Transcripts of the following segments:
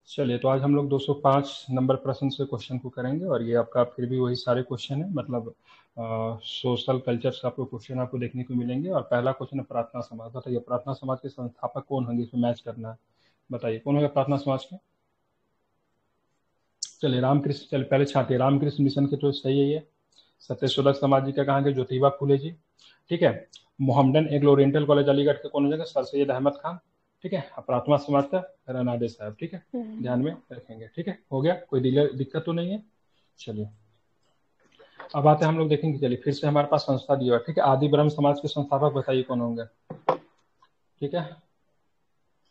चलिए, तो आज हम लोग 205 नंबर प्रश्न से क्वेश्चन को करेंगे और ये आपका फिर भी वही सारे क्वेश्चन है, मतलब सोशल कल्चर से आपको क्वेश्चन आपको देखने को मिलेंगे। और पहला क्वेश्चन है प्रार्थना समाज। बताइए प्रार्थना समाज के संस्थापक कौन होंगे, इसमें मैच करना है। बताइए कौन होगा प्रार्थना समाज के। चलिए रामकृष्ण, चलिए पहले छांटिए, रामकृष्ण मिशन के तो सही है ये। सत्यशोधक समाज जी का कहाँ के, ज्योतिबा फुले जी। ठीक है। मोहम्मदन एग्लो ओरिएंटल कॉलेज अलीगढ़ के कौन हो जाएगा, सर सैयद अहमद खान। ठीक है। प्रार्थना समाज का रनादे साहब। ठीक है, ध्यान में रखेंगे। ठीक है, हो गया, कोई दिक्कत तो नहीं है। चलिए अब आते हैं हम लोग देखेंगे। चलिए फिर से हमारे पास संस्था दिया हुआ है। ठीक है, आदि ब्रह्म समाज के संस्थापक बताइए कौन होंगे। ठीक है,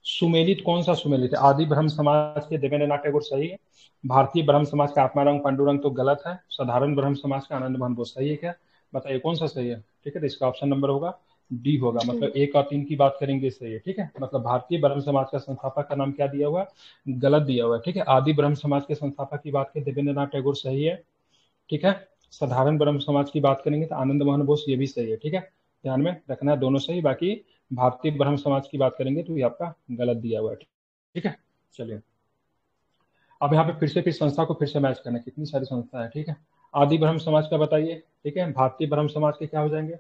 सुमेलित कौन सा सुमेलित है। आदि ब्रह्म समाज के देवेंद्र नाथ टैगोर सही है। भारतीय ब्रह्म समाज का आत्माराम पांडुरंग तो गलत है। साधारण ब्रह्म समाज का आनंद मोहन बोस सही है क्या। बताइए कौन सा सही है। ठीक है, तो इसका ऑप्शन नंबर होगा डी होगा, मतलब 1 और 3 की बात करेंगे सही है। ठीक है, मतलब भारतीय ब्रह्म समाज का संस्थापक का नाम क्या दिया हुआ, गलत दिया हुआ है। ठीक है, आदि ब्रह्म समाज के संस्थापक की बात करें देवेंद्र नाथ टैगोर सही है। ठीक है, साधारण ब्रह्म समाज की बात करेंगे तो आनंद मोहन बोस, ये भी सही है। ठीक है, ध्यान में रखना है दोनों सही। बाकी भारतीय ब्रह्म समाज की बात करेंगे तो ये आपका गलत दिया हुआ है। ठीक है, चलिए अब यहाँ पे फिर संस्था को फिर से मैच करना है, कितनी सारी संस्था है। ठीक है, आदि ब्रह्म समाज का बताइए। ठीक है, भारतीय ब्रह्म समाज के क्या हो जाएंगे।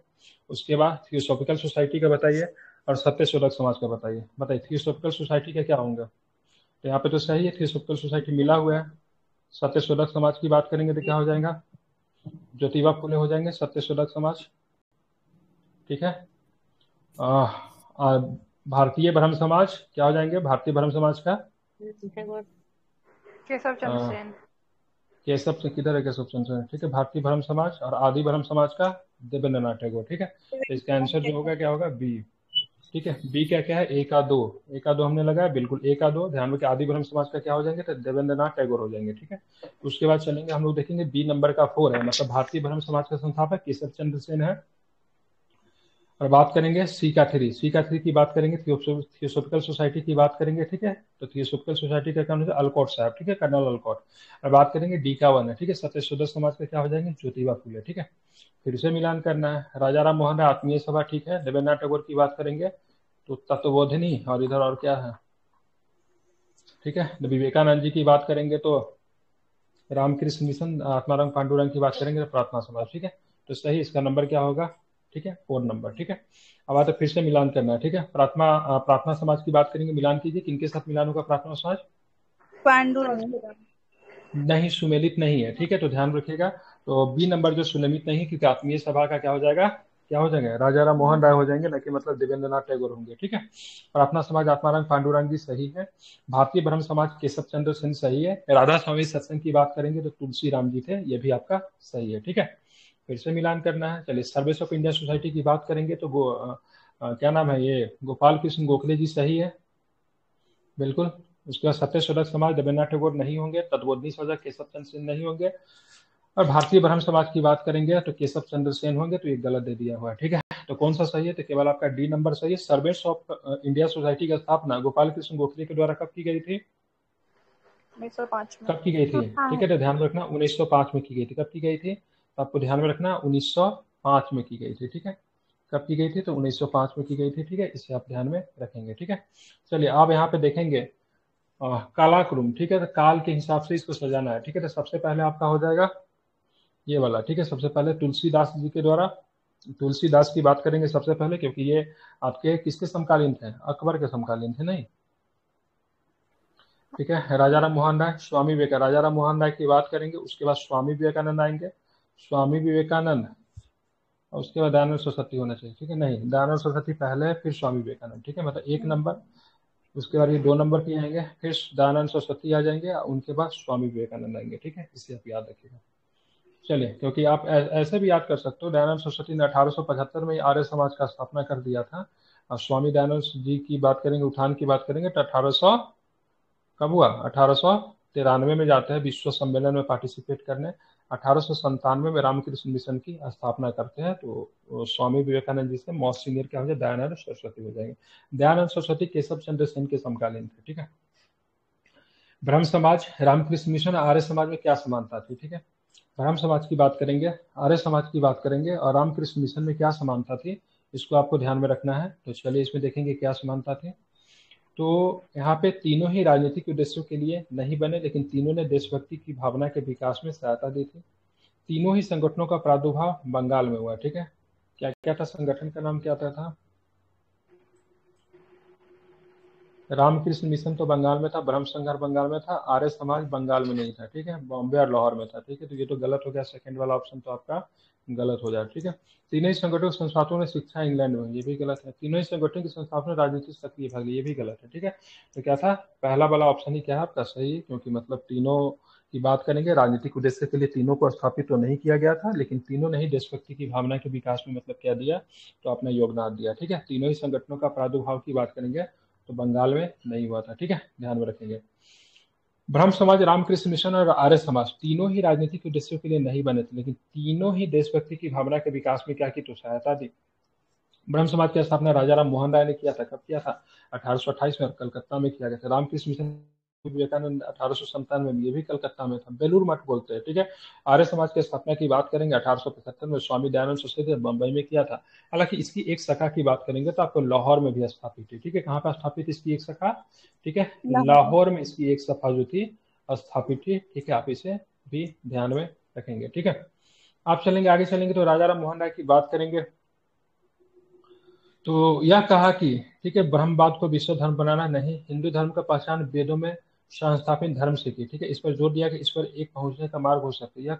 उसके बाद थियोसॉफिकल सोसाइटी का बताइए और सत्यशोधक समाज का बताइए। बताइए थियोसॉफिकल सोसाइटी का क्या होंगे। तो यहाँ पे तो सही है, थियोसॉफिकल सोसाइटी मिला हुआ है। सत्यशोधक समाज की बात करेंगे तो क्या हो जाएगा, ज्योतिबा फुले हो जाएंगे सत्यशोधक समाज। ठीक है, आ, आ, भारतीय ब्रह्म समाज क्या हो जाएंगे, भारतीय ब्रह्म समाज का केशव चंद्र आ, सेन। केशव से किधर है, केशव चंद्र। ठीक है, भारतीय ब्रह्म समाज और आदि ब्रह्म समाज का देवेंद्र नाथ टैगोर। ठीक है, तो इसका आंसर जो होगा क्या होगा, बी। ठीक है, बी क्या क्या है, एक आ दो, एक आ दो हमने लगाया, बिल्कुल एक आ दो। ध्यान रखिए आदि ब्रह्म समाज का क्या हो जाएंगे, तो देवेंद्र नाथ टैगोर हो जाएंगे। ठीक है, उसके बाद चलेंगे हम लोग देखेंगे बी नंबर का 4 है, मतलब भारतीय ब्रह्म समाज का संस्थापक केशव चंद्र सेन है। और बात करेंगे सी का 3, सी का 3 की बात करेंगे, थियोसॉफिकल सोसाइटी की बात करेंगे। ठीक है, तो थियोसॉफिकल सोसाइटी का क्या है, अलकॉट साहब। ठीक है, कर्नल अलकॉट। और बात करेंगे डी का 1 है। ठीक है, सत्यशोधक समाज का क्या हो जाएंगे, ज्योतिबा फुले। ठीक है, फिर से मिलान करना है, राजा राम मोहन राय आत्मीय सभा। ठीक है, देवेंद्र टैगोर की बात करेंगे तो तत्वबोधिनी, और इधर और क्या है। ठीक है, तो विवेकानंद जी की बात करेंगे तो रामकृष्ण मिशन, आत्माराम पांडुरंग की बात करेंगे तो प्रार्थना समाज। ठीक है, तो सही इसका नंबर क्या होगा, ठीक है 4 नंबर। ठीक है, अब आते फिर से मिलान करना है। ठीक है, प्रार्थना समाज की बात करेंगे, मिलान कीजिए किनके साथ मिलान होगा प्रार्थना समाज। पांडुरंग। नहीं, सुमेलित नहीं है। ठीक है, तो ध्यान रखिएगा, तो बी नंबर जो सुमेलित नहीं है, क्योंकि आत्मीय सभा का क्या हो जाएगा, क्या हो जाएंगे, राजा राम मोहन राय हो जाएंगे, न कि मतलब देवेंद्र नाथ टैगोर होंगे। ठीक है, प्रार्थना समाज आत्माराम पांडुरंग जी सही है। भारतीय ब्रह्म समाज केशव चंद्र सेन सही है। राधा स्वामी सत्संग की बात करेंगे तो तुलसी राम जी थे, ये भी आपका सही है। ठीक है, फिर से मिलान करना है। चलिए सर्विस ऑफ इंडिया सोसाइटी की बात करेंगे तो क्या नाम है ये, गोपाल कृष्ण गोखले जी सही है, बिल्कुल। उसके बाद सत्यशोधक समाज देवेंद्र टैगोर नहीं होंगे, तत्वोदनी समाज केशव चंद्र सेन नहीं होंगे। और भारतीय ब्रह्म समाज की बात करेंगे तो केशव चंद्र सेन होंगे, तो ये गलत दे दिया हुआ है। ठीक है, तो कौन सा सही है, तो केवल आपका डी नंबर सही है। सर्वेंट्स ऑफ इंडिया सोसाइटी की स्थापना गोपाल कृष्ण गोखले के द्वारा कब की गई थी, 1905 में। कब की गई थी। ठीक है, तो ध्यान में रखना 1905 में की गई थी। कब की गई थी, तो आपको ध्यान में रखना 1905 में की गई थी। ठीक है, कब की गई थी, तो 1905 में की गई थी। ठीक है, इसे आप ध्यान में रखेंगे। ठीक है, चलिए आप यहाँ पे देखेंगे कालाक्रुम। ठीक है, तो काल के हिसाब से इसको सजाना है। ठीक है, तो सबसे पहले आपका हो जाएगा ये वाला। ठीक है, सबसे पहले तुलसीदास जी के द्वारा, तुलसीदास की बात करेंगे सबसे पहले, क्योंकि ये आपके किसके समकालीन थे, अकबर के समकालीन थे नहीं। ठीक है, राजा राम मोहन राय, स्वामी विवेकानंद, राजा राम मोहन राय की बात करेंगे, उसके बाद स्वामी विवेकानंद आएंगे, स्वामी विवेकानंद, और उसके बाद दयानंद सरस्वती होना चाहिए। ठीक है, नहीं, दयानंद सरस्वती पहले है, फिर स्वामी विवेकानंद। ठीक है, मतलब 1 नंबर। उसके बाद ये 2 नंबर पे आएंगे, फिर दयानंद सरस्वती आ जाएंगे, उनके बाद स्वामी विवेकानंद आएंगे। ठीक है, इसे आप याद रखिएगा। चलिए, क्योंकि आप ऐसे भी याद कर सकते हो, दयानंद सरस्वती ने 1875 में आर्य समाज का स्थापना कर दिया था। और स्वामी दयानंद जी की बात करेंगे, उत्थान की बात करेंगे तो 1800 कब हुआ, 1893 में जाते हैं विश्व सम्मेलन में पार्टिसिपेट करने। 1897 में रामकृष्ण मिशन की स्थापना करते हैं, तो स्वामी विवेकानंद जी से मोस्ट सीनियर क्या हो जाए, दयानंद सरस्वती हो जाएंगे। दयानंद सरस्वती केशव चंद्र सेन के समकालीन थे। ठीक है, ब्रह्म समाज, रामकृष्ण मिशन, आर्य समाज में क्या समानता थी। ठीक है, ब्रह्म समाज की बात करेंगे, आर्य समाज की बात करेंगे, और रामकृष्ण मिशन में क्या समानता थी, इसको आपको ध्यान में रखना है। तो चलिए इसमें देखेंगे क्या समानता थी। तो यहाँ पे तीनों ही राजनीतिक उद्देश्यों के लिए नहीं बने, लेकिन तीनों ने देशभक्ति की भावना के विकास में सहायता दी थी। तीनों ही संगठनों का प्रादुर्भाव बंगाल में हुआ। ठीक है, क्या क्या था संगठन का नाम, क्या था? रामकृष्ण मिशन तो बंगाल में था, ब्रह्म संघार बंगाल में था, आर्य समाज बंगाल में नहीं था। ठीक है, बॉम्बे और लाहौर में था। ठीक है, तो ये तो गलत हो गया, सेकंड वाला ऑप्शन तो आपका गलत हो जाए। ठीक है, तीनों ही संगठनों के संस्थापकों ने शिक्षा इंग्लैंड में, ये भी गलत है। तीनों ही संगठनों के संस्थापकों ने राजनीतिक सक्रिय भाग लिया, ये भी गलत है। ठीक है, तो क्या था, पहला वाला ऑप्शन ही क्या है आपका सही है, क्योंकि मतलब तीनों की बात करेंगे, राजनीतिक उद्देश्य के लिए तीनों को स्थापित तो नहीं किया गया था, लेकिन तीनों ने ही देशभक्ति की भावना के विकास में मतलब क्या दिया, तो अपना योगदान दिया। ठीक है, तीनों ही संगठनों का प्रादुर्भाव की बात करेंगे तो बंगाल में नहीं हुआ था। ठीक है, ध्यान में रखेंगे। ब्रह्म समाज, रामकृष्ण मिशन और आर्य समाज तीनों ही राजनीतिक उद्देश्यों के लिए नहीं बने थे, लेकिन तीनों ही देशभक्ति की भावना के विकास में क्या की, तो सहायता दी। ब्रह्म समाज की स्थापना राजा राम मोहन राय ने किया था। कब किया था? 1828 में, कलकत्ता में किया गया था। रामकृष्ण मिशन विवेकानंद 1897 में, ये भी कलकत्ता में था, बेलूर मठ बोलते हैं। ठीक है, आर्य समाज की स्थापना की बात करेंगे 1875 में, स्वामी दयानंद सरस्वती ने बंबई में किया था। हालांकि इसकी एक शाखा की बात करेंगे तो आपको लाहौर में भी स्थापित है। ठीक है, कहाँ पर स्थापित इसकी एक शाखा? ठीक है, लाहौर। लाहौर में इसकी एक शाखा जो थी स्थापित थी। ठीक है, आप इसे भी ध्यान में रखेंगे। ठीक है, आप चलेंगे आगे, चलेंगे तो राजा राम मोहन राय की बात करेंगे। तो यह कहा कि ठीक है, ब्रह्मवाद को विश्व धर्म बनाना नहीं, हिंदू धर्म का पहचान वेदों में संस्थापित धर्म से की। ठीक है, इस पर जोर दिया कि इस पर एक पहुंचने का मार्ग हो सकता है।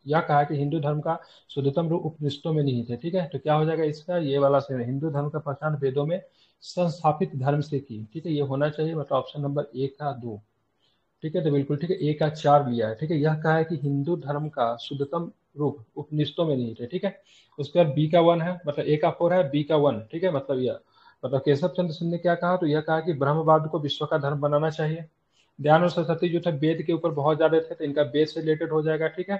यह कहा कि हिंदू धर्म का शुद्धतम रूप उपनिषदों में निहित है। ठीक है, तो क्या हो जाएगा इसका, ये वाला से हिंदू धर्म का पहचान वेदों में संस्थापित धर्म से की। ठीक है, ये होना चाहिए, मतलब ऑप्शन नंबर 1 का 2। ठीक है, तो बिल्कुल ठीक है, 1 का 4 लिया है। ठीक है, यह कहा है कि हिंदू धर्म का शुद्धतम रूप उपनिषदों में निहित है। ठीक है, उसके बाद बी का 1 है, मतलब ए का 4 है, बी का 1। ठीक है, मतलब यह मतलब केशव चंद्र सेन ने क्या कहा, तो यह कहा कि ब्रह्मवाद को विश्व का धर्म बनाना चाहिए। दयानंद सरस्वती जो थे वेद के ऊपर बहुत ज्यादा थे, तो इनका वेद से रिलेटेड हो जाएगा। ठीक है,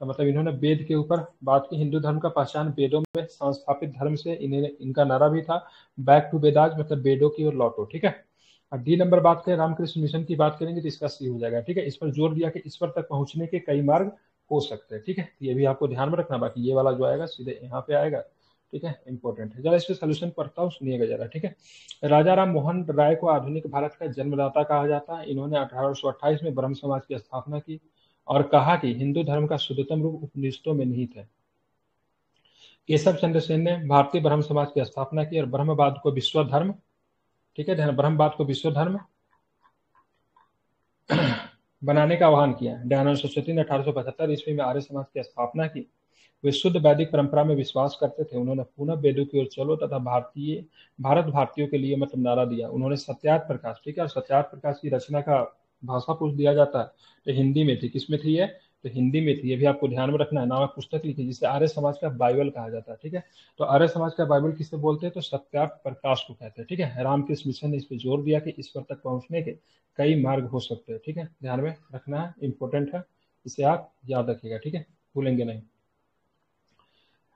तो मतलब इन्होंने वेद के ऊपर बात की, हिंदू धर्म का पहचान वेदों में संस्थापित धर्म से, इन्हें इनका नारा भी था बैक टू वेदाज, मतलब वेदों की ओर लौटो। ठीक है, और डी नंबर बात करें रामकृष्ण मिशन की बात करेंगे तो इसका सी हो जाएगा। ठीक है, इस पर जोर दिया कि ईश्वर तक पहुंचने के कई मार्ग हो सकते हैं। ठीक है, ये भी आपको ध्यान में रखना, बाकी ये वाला जो आएगा सीधे यहाँ पे आएगा। ठीक है, इंपॉर्टेंट है। जरा इसके सोल्यूशन पढ़ता हूँ, सुनिएगा जरा। ठीक है, राजा राम मोहन राय को आधुनिक भारत का जन्मदाता कहा जाता है। इन्होंने 1828 में ब्रह्म समाज की स्थापना की और कहा कि हिंदू धर्म का शुद्धतम रूप उपनिषदों में निहित है। केशव चंद्र सेन ने भारतीय ब्रह्म समाज की स्थापना की और ब्रह्मवाद को विश्व धर्म, ठीक है ध्यान, ब्रह्मवाद को विश्व धर्म बनाने का आह्वान किया। दयानंद सरस्वती ने 1875 ईस्वी में आर्य समाज की स्थापना की। वे शुद्ध वैदिक परंपरा में विश्वास करते थे। उन्होंने पुनः वेदों की ओर चलो तथा भारत भारतीयों के लिए मतलब नारा दिया। उन्होंने सत्यार्थ प्रकाश, ठीक है, और सत्यार्थ प्रकाश की रचना का भाषा पूछ दिया जाता है तो हिंदी में थी। किसमें थी ये? तो हिंदी में थी। ये भी आपको ध्यान में रखना है। नाम पुस्तक लिखी जिसे आर्य समाज का बाइबल कहा जाता है। ठीक है, तो आर्य समाज का बाइबल किसे बोलते हैं? तो सत्यार्थ प्रकाश को कहते हैं। ठीक है, रामकृष्ण मिशन ने इस पर जोर दिया कि ईश्वर तक पहुंचने के कई मार्ग हो सकते हैं। ठीक है, ध्यान में रखना है, इंपॉर्टेंट है, इसे आप याद रखिएगा। ठीक है, भूलेंगे नहीं।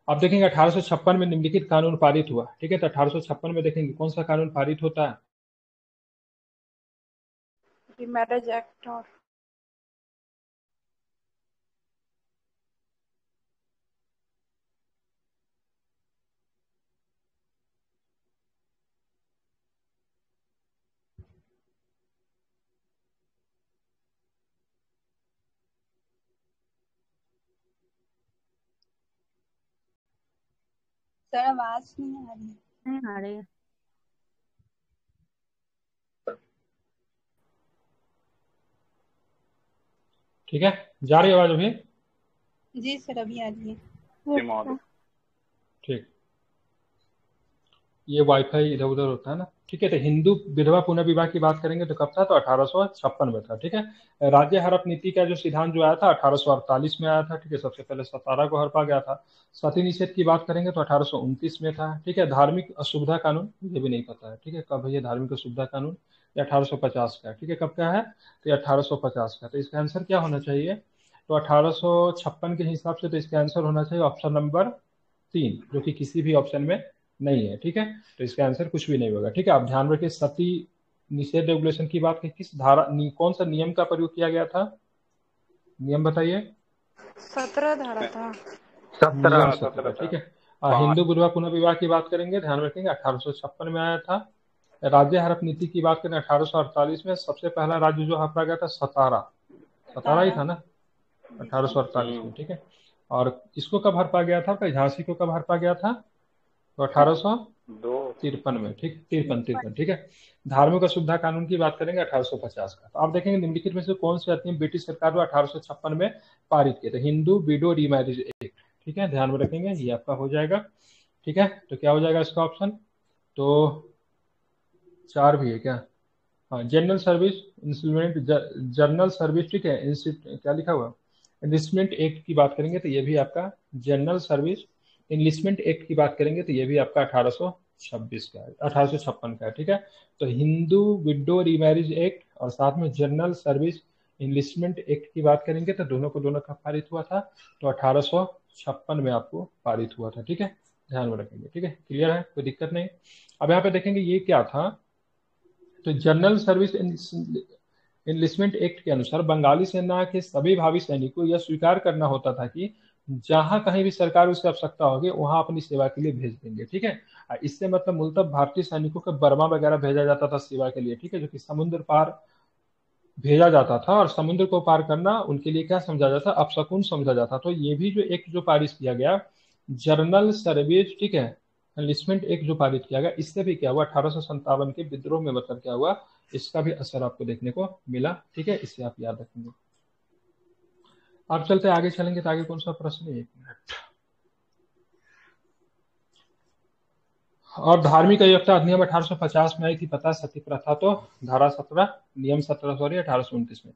अब देखेंगे 1856 में निम्नलिखित कानून पारित हुआ। ठीक है, तो 1856 में देखेंगे कौन सा कानून पारित होता है? मैरिज एक्ट और सर आवाज नहीं आ रही। नहीं आ रही है। ठीक है, जा रही है आवाज अभी? जी सर अभी आ रही है। ठीक, ये वाईफाई इधर उधर होता है ना। ठीक है, तो हिंदू विधवा पुनर्विवाह की बात करेंगे तो कब था? तो 1856 में था। ठीक है, राज्य हड़प नीति का जो सिद्धांत जो आया था 1848 में आया था। ठीक है, सबसे पहले सतारा को हड़पा गया था। सती निषेध की बात करेंगे तो 1829 में था। ठीक है, धार्मिक असुविधा कानून, ये भी नहीं पता है। ठीक है, कब है ये धार्मिक असुविधा कानून? ये 1850 का है। ठीक है, कब का है? तो ये 1850 का। तो इसका आंसर क्या होना चाहिए? तो 1856 के हिसाब से तो इसका आंसर होना चाहिए ऑप्शन नंबर 3, जो कि किसी भी ऑप्शन में नहीं है। ठीक है, तो इसका आंसर कुछ भी नहीं होगा। ठीक है, आप ध्यान रखिए, सती निषेध रेगुलेशन की बात की, किस धारा कौन सा नियम का प्रयोग किया गया था? नियम बताइए। 17 धारा था। नियम 17। ठीक है, हिंदू विधवा पुनर्विवाह की बात करेंगे, ध्यान रखेंगे 1856 में आया था। राज्य हड़प नीति की बात करें 1848 में सबसे पहला राज्य जो हड़पा गया था सतारा, सतारा ही था ना 1848 में, ठीक है। और इसको कब हड़पा गया था, झांसी को कब हड़पा गया था, तो 1853 में, ठीक, तिरपन तिरपन, ठीक है। धार्मिक असुविधा कानून की बात करेंगे 1850 का। तो आप देखेंगे निम्नलिखित में से कौन से अधिनियम ब्रिटिश सरकार द्वारा 1856 में पारित किए थे, हिंदू विडो रीमैरिज एक्ट, ठीक है, ध्यान में रखेंगे, ये आपका हो जाएगा, ठीक है। तो क्या हो जाएगा इसका ऑप्शन, तो 4 भी है क्या, हाँ, general service instrument, journal service, ठीक है, क्या लिखा हुआ, इनलिस्टमेंट एक्ट की बात करेंगे तो ये भी आपका जनरल सर्विस इनलिस्टमेंट एक्ट की बात करेंगे तो ये भी आपका 1826 का है, 1856 का है, ठीक है। तो हिंदू विडो रीमैरिज एक्ट और साथ में जनरल सर्विस इनलिस्टमेंट एक्ट की बात करेंगे तो दोनों को दोनों का पारित हुआ था, तो 1856 में आपको पारित हुआ था, ठीक है, ध्यान में रखेंगे, ठीक है, क्लियर है, कोई दिक्कत नहीं। अब यहाँ पे देखेंगे ये क्या था, तो जनरल सर्विस इनलिस्टमेंट एक्ट के अनुसार बंगाली सेना के सभी भावी सैनिकों को यह स्वीकार करना होता था कि जहां कहीं भी सरकार उसकी आवश्यकता होगी वहां अपनी सेवा के लिए भेज देंगे, ठीक है। इससे मतलब मूलतः भारतीय सैनिकों को बर्मा वगैरह भेजा जाता था सेवा के लिए, ठीक है, जो कि समुद्र पार भेजा जाता था, और समुद्र को पार करना उनके लिए क्या समझा जाता, अपशकुन समझा जाता। तो ये भी जो एक जो पारित किया गया जर्नल सर्विस, ठीक है, एनलिस्टमेंट एक जो पारित किया गया, इससे भी क्या हुआ 1857 के विद्रोह में मतलब क्या हुआ, इसका भी असर आपको देखने को मिला, ठीक है, इससे आप याद रखेंगे। आप चलते आगे चलेंगे तो आगे कौन सा प्रश्न है, 1 मिनट। और धार्मिक अयोग्यता अधिनियम 1850 में आई थी, पता सती प्रथा, तो धारा 17 नियम 17 सॉरी 1829 में।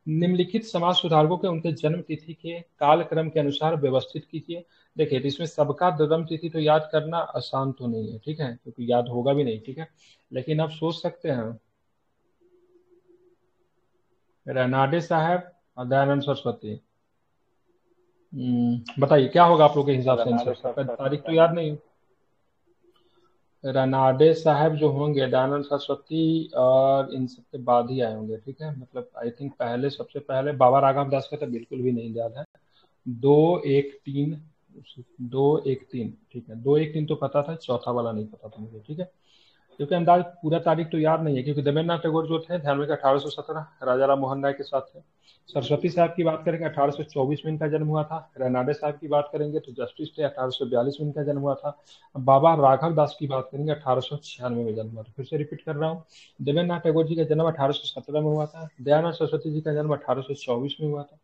निम्नलिखित समाज सुधारकों के उनके जन्म तिथि के कालक्रम के अनुसार व्यवस्थित कीजिए। देखिए तो इसमें सबका जन्म तिथि तो याद करना आसान तो नहीं है, ठीक है, क्योंकि याद होगा भी नहीं, ठीक है, लेकिन आप सोच सकते हैं रनाडे साहब और दयानंद सरस्वती। बताइए क्या होगा आप लोगों के हिसाब से आंसर, सबका तारीख तो याद नहीं। रनाडे साहब जो होंगे दयानंद सरस्वती और इन सबके बाद ही आए होंगे, ठीक है, मतलब आई थिंक पहले सबसे पहले बाबा राघव दास का तो बिल्कुल भी नहीं याद है। 2 1 3, 2 1 3, ठीक है, 2 1 3 तो पता था, चौथा वाला नहीं पता था मुझे, ठीक है, क्योंकि अंदाज पूरा तारीख तो याद नहीं है, क्योंकि देवेंद्रनाथ टैगोर जो थे ध्यान में 1817 राजा राम मोहन राय के साथ थे। सरस्वती साहब की बात करेंगे 1824 में इनका जन्म हुआ था। रनाडे साहब की बात करेंगे तो जस्टिस थे, 1842 में इनका जन्म हुआ था। बाबा राघव दास की बात करेंगे 1896 में जन्म हुआ था। फिर से रिपीट कर रहा हूँ, देवेंद्रनाथ टैगोर जी का जन्म 1817 में हुआ था। दयानंद सरस्वती जी का जन्म 1824 में हुआ था।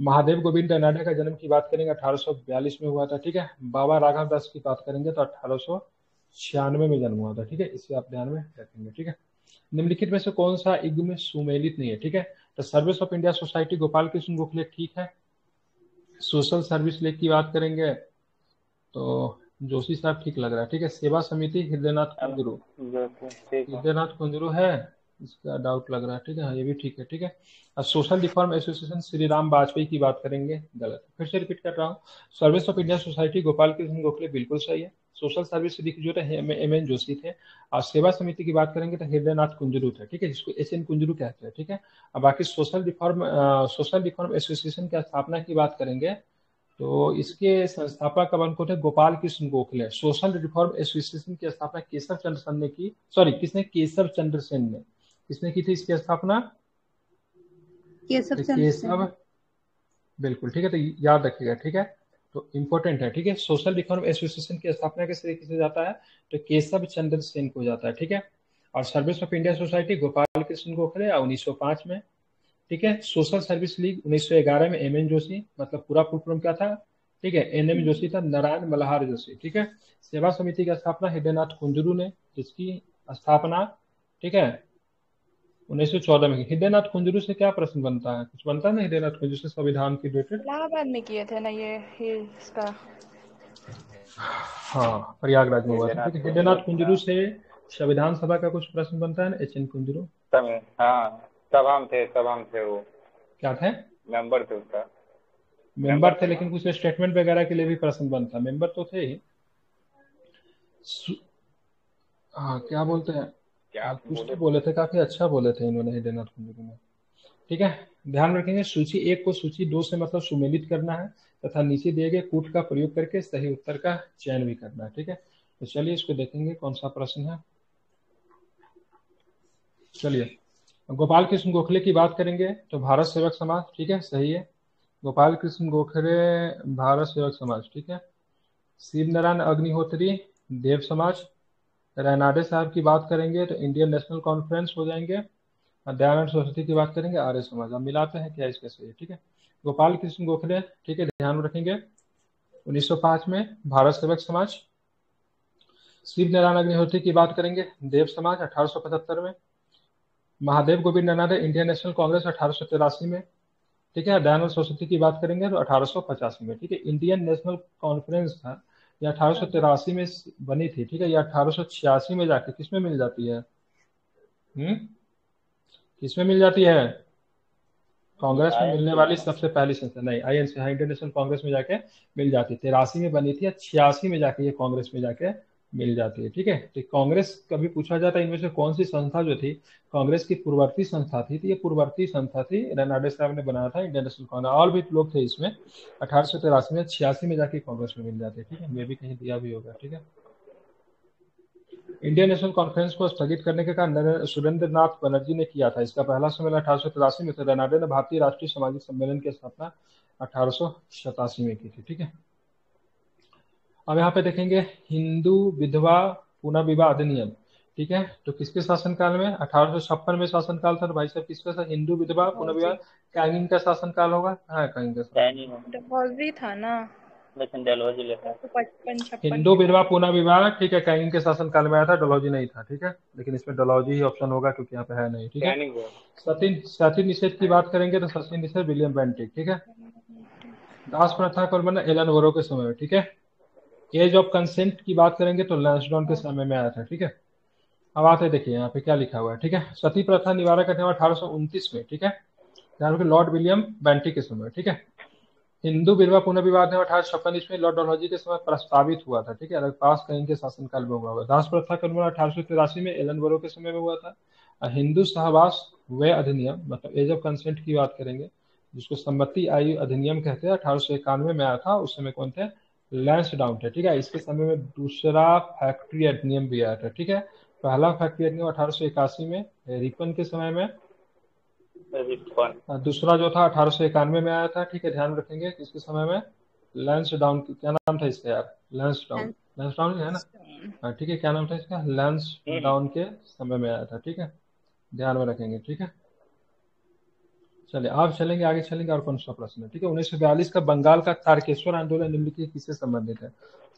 महादेव गोविंद रनाडे का जन्म की बात करेंगे 1842 में हुआ था, ठीक है। बाबा राघव दास की बात करेंगे तो 1896 में जन्म हुआ था, ठीक है, इसे आप ध्यान में रखेंगे, ठीक है। निम्नलिखित में से कौन सा युग में सुमेलित नहीं है, ठीक है, तो service of India society Gopal Krishna Gokhale, ठीक है। सोशल सर्विस लेक की बात करेंगे तो जोशी साहब ठीक लग रहा है, ठीक है। सेवा समिति हृदयनाथ कुंजरू, हृदयनाथ कुंजरू है, इसका डाउट लग रहा है, ठीक है, हाँ ये भी ठीक है, ठीक है। अब social reform association Shri Ram Vajpayee की बात करेंगे, गलत है, फिर से रिपीट कर रहा हूँ। Service of India society Gopal Krishna Gokhale बिल्कुल सही है। सोशल सर्विस जो थे एम एन जोशी थे। और सेवा समिति की बात करेंगे तो हृदयनाथ कुंजरू थे, ठीक है, जिसको एस एन कुंजरू कहते हैं, ठीक है। अब बाकी सोशल रिफॉर्म एसोसिएशन की स्थापना की बात करेंगे तो इसके संस्थापक कौन को थे, Gopal Krishna Gokhale. Social reform association की स्थापना केशव चंद्र सेन ने की, सॉरी किसने, केशव चंद्र सेन ने, किसने की थी इसकी स्थापना, केशव चंद्र केशव, बिल्कुल ठीक है, तो याद रखिएगा, ठीक है, तो इंपॉर्टेंट है, ठीक है। सोशल रिफॉर्म एसोसिएशन की स्थापना किस तरीके से जाता है, तो केशव चंद्र सेन को जाता है, ठीक है। और service of India society Gopal Krishna Gokhale 1905 में, ठीक है। सोशल सर्विस लीग 1911 में एम एन जोशी, मतलब पूरा फुल फॉर्म क्या था, ठीक है, एन एम जोशी था, नारायण मल्हार जोशी, ठीक है। सेवा समिति की स्थापना हृदयनाथ कुंजरू ने, जिसकी स्थापना, ठीक है, 1914 में की। हृदयनाथ कुंजरू से क्या प्रश्न बनता है, कुछ बनता है ना हृदयनाथ कुंजरू से संविधान की रिलेटेड, इलाहाबाद में किए थे ना ये इसका, हाँ प्रयागराज में हुआ था, ठीक है। हृदयनाथ कुंजरू से संविधान सभा का कुछ प्रश्न बनता है ना, एच एन कुंजरू हाँ, सभा में थे वो, क्या थे, मेंबर थे उसका, मेंबर थे, लेकिन कुछ स्टेटमेंट वगैरह के लिए भी प्रश्न बनता, मेंबर तो थे ही। हाँ क्या बोलते हैं, क्या कुछ बोले तो बोले थे, काफी अच्छा बोले थे इन्होंने हृदयनाथ कुंजरू ने, ठीक है। ध्यान रखेंगे सूची 1 को सूची 2 से मतलब सुमेलित करना है, तथा नीचे दिए गए कूट का प्रयोग करके सही उत्तर का चयन भी करना है, ठीक है। तो चलिए इसको देखेंगे कौन सा प्रश्न है। चलिए, गोपाल कृष्ण गोखले की बात करेंगे तो भारत सेवक समाज, ठीक है, सही है। गोपाल कृष्ण गोखले भारत सेवक समाज, ठीक है। शिव नारायण अग्निहोत्री देव समाज। रैनाडे साहब की बात करेंगे तो इंडियन नेशनल कॉन्फ्रेंस हो जाएंगे। और दयानंद सरस्वती की बात करेंगे आर्य समाज। अब मिलाते हैं क्या इसके सही है, ठीक है। गोपाल कृष्ण गोखले, ठीक है, ध्यान में रखेंगे 1905 में भारत सेवक समाज। शिव नारायण अग्निहोत्री की बात करेंगे देव समाज 1875 में। महादेव गोविंद ननादे इंडियन नेशनल कांग्रेस 1883 में, ठीक है। दयानंद सरस्वती की बात करेंगे तो 1885 में, ठीक है। इंडियन नेशनल कॉन्फ्रेंस था ये 1883 में बनी थी, ठीक है। ये 1886 में जाके किसमें मिल जाती है? किसमें मिल जाती है? कांग्रेस में मिलने वाली सबसे पहली संस्था नहीं, आईएनसी, हाँ, इंडियन नेशनल कांग्रेस में जाके मिल जाती है। 83 में बनी थी, 86 में जाके ये कांग्रेस में जाके मिल जाती है, ठीक है। तो कांग्रेस कभी पूछा जाता है इनमें से कौन सी संस्था जो थी कांग्रेस की पूर्ववर्ती संस्था थी, तो ये पूर्ववर्ती संस्था थी, रनाडे साहब ने बनाया था इंडियन नेशनल कांग्रेस। और भी लोग थे इसमें। 1883 में, 86 में जाके कांग्रेस में मिल जाती है, ठीक है। मे भी कहीं दिया भी होगा, ठीक है। इंडियन नेशनल कॉन्फ्रेंस को स्थगित करने का काम सुरेंद्र नाथ बनर्जी ने किया था। इसका पहला सम्मेलन 1883 में था। रनाडे ने भारतीय राष्ट्रीय सामाजिक सम्मेलन की स्थापना 1887 में की थी, ठीक है। अब यहाँ पे देखेंगे हिंदू विधवा पुनः विवाह अधिनियम, ठीक है। तो किसके शासनकाल में? 1856 में शासनकाल था। तो भाई साहब किसका था? हिंदू विधवा पुनः विवाह कैंगिंग का शासनकाल होगा। हाँ, कैंगिंग का शासनकाल। डलहौजी था ना, लेकिन डलहौजी लेता है। 55 56 हिंदू विधवा पुनः विवाह, ठीक है, कैंगिंग के शासनकाल में आया था। डलहौजी नहीं था, ठीक है। लेकिन इसमें डलहौजी ही ऑप्शन होगा क्योंकि यहाँ पे है नहीं, ठीक है। कैनिंग है। सती निषेध की बात करेंगे तो सती निषेध विलियम बेंटिक, ठीक है। दास प्रथा का उल्लंघन एलन वोरो के समय में, ठीक है। एज ऑफ कंसेंट की बात करेंगे तो लैंसडाउन के समय में आया था, ठीक है। अब आते देखिए यहाँ पे क्या लिखा हुआ है, ठीक है। सती प्रथा निवारक का 1829 में, ठीक है। ध्यान रखिए लॉर्ड विलियम बेंटिक के समय, ठीक है। हिंदू विधवा पुनर्विवाह 1856 ईस्वी लॉर्ड डलहौजी के समय प्रस्तावित हुआ था, ठीक है। पास कहीं के शासनकाल में हुआ। दास प्रथा का उन्मूलन 1883 में एलन वोरो के समय में हुआ था। और हिंदू सहवास वे अधिनियम, मतलब एज ऑफ कंसेंट की बात करेंगे जिसको सम्मति आयु अधिनियम कहते हैं, 1891 में आया था। उस समय कौन थे? लैंसडाउन थे, ठीक है। इसके समय में दूसरा फैक्ट्री अधिनियम भी आया था, ठीक है। पहला फैक्ट्री अधिनियम 1881 में रिपन के समय में। दूसरा जो था 1891 में आया था, ठीक है। ध्यान रखेंगे इसके समय में लैंसडाउन, क्या नाम था इसका यार? लैंसडाउन, लैंसडाउन है ना? हाँ, ठीक है। क्या नाम था इसका? लैंसडाउन के समय में आया था, ठीक है। ध्यान में रखेंगे, ठीक है। चलिए आप चलेंगे, आगे चलेंगे। और कौन सा प्रश्न है, ठीक है। 1942 का बंगाल का तारकेश्वर आंदोलन निम्नलिखित किससे संबंधित है?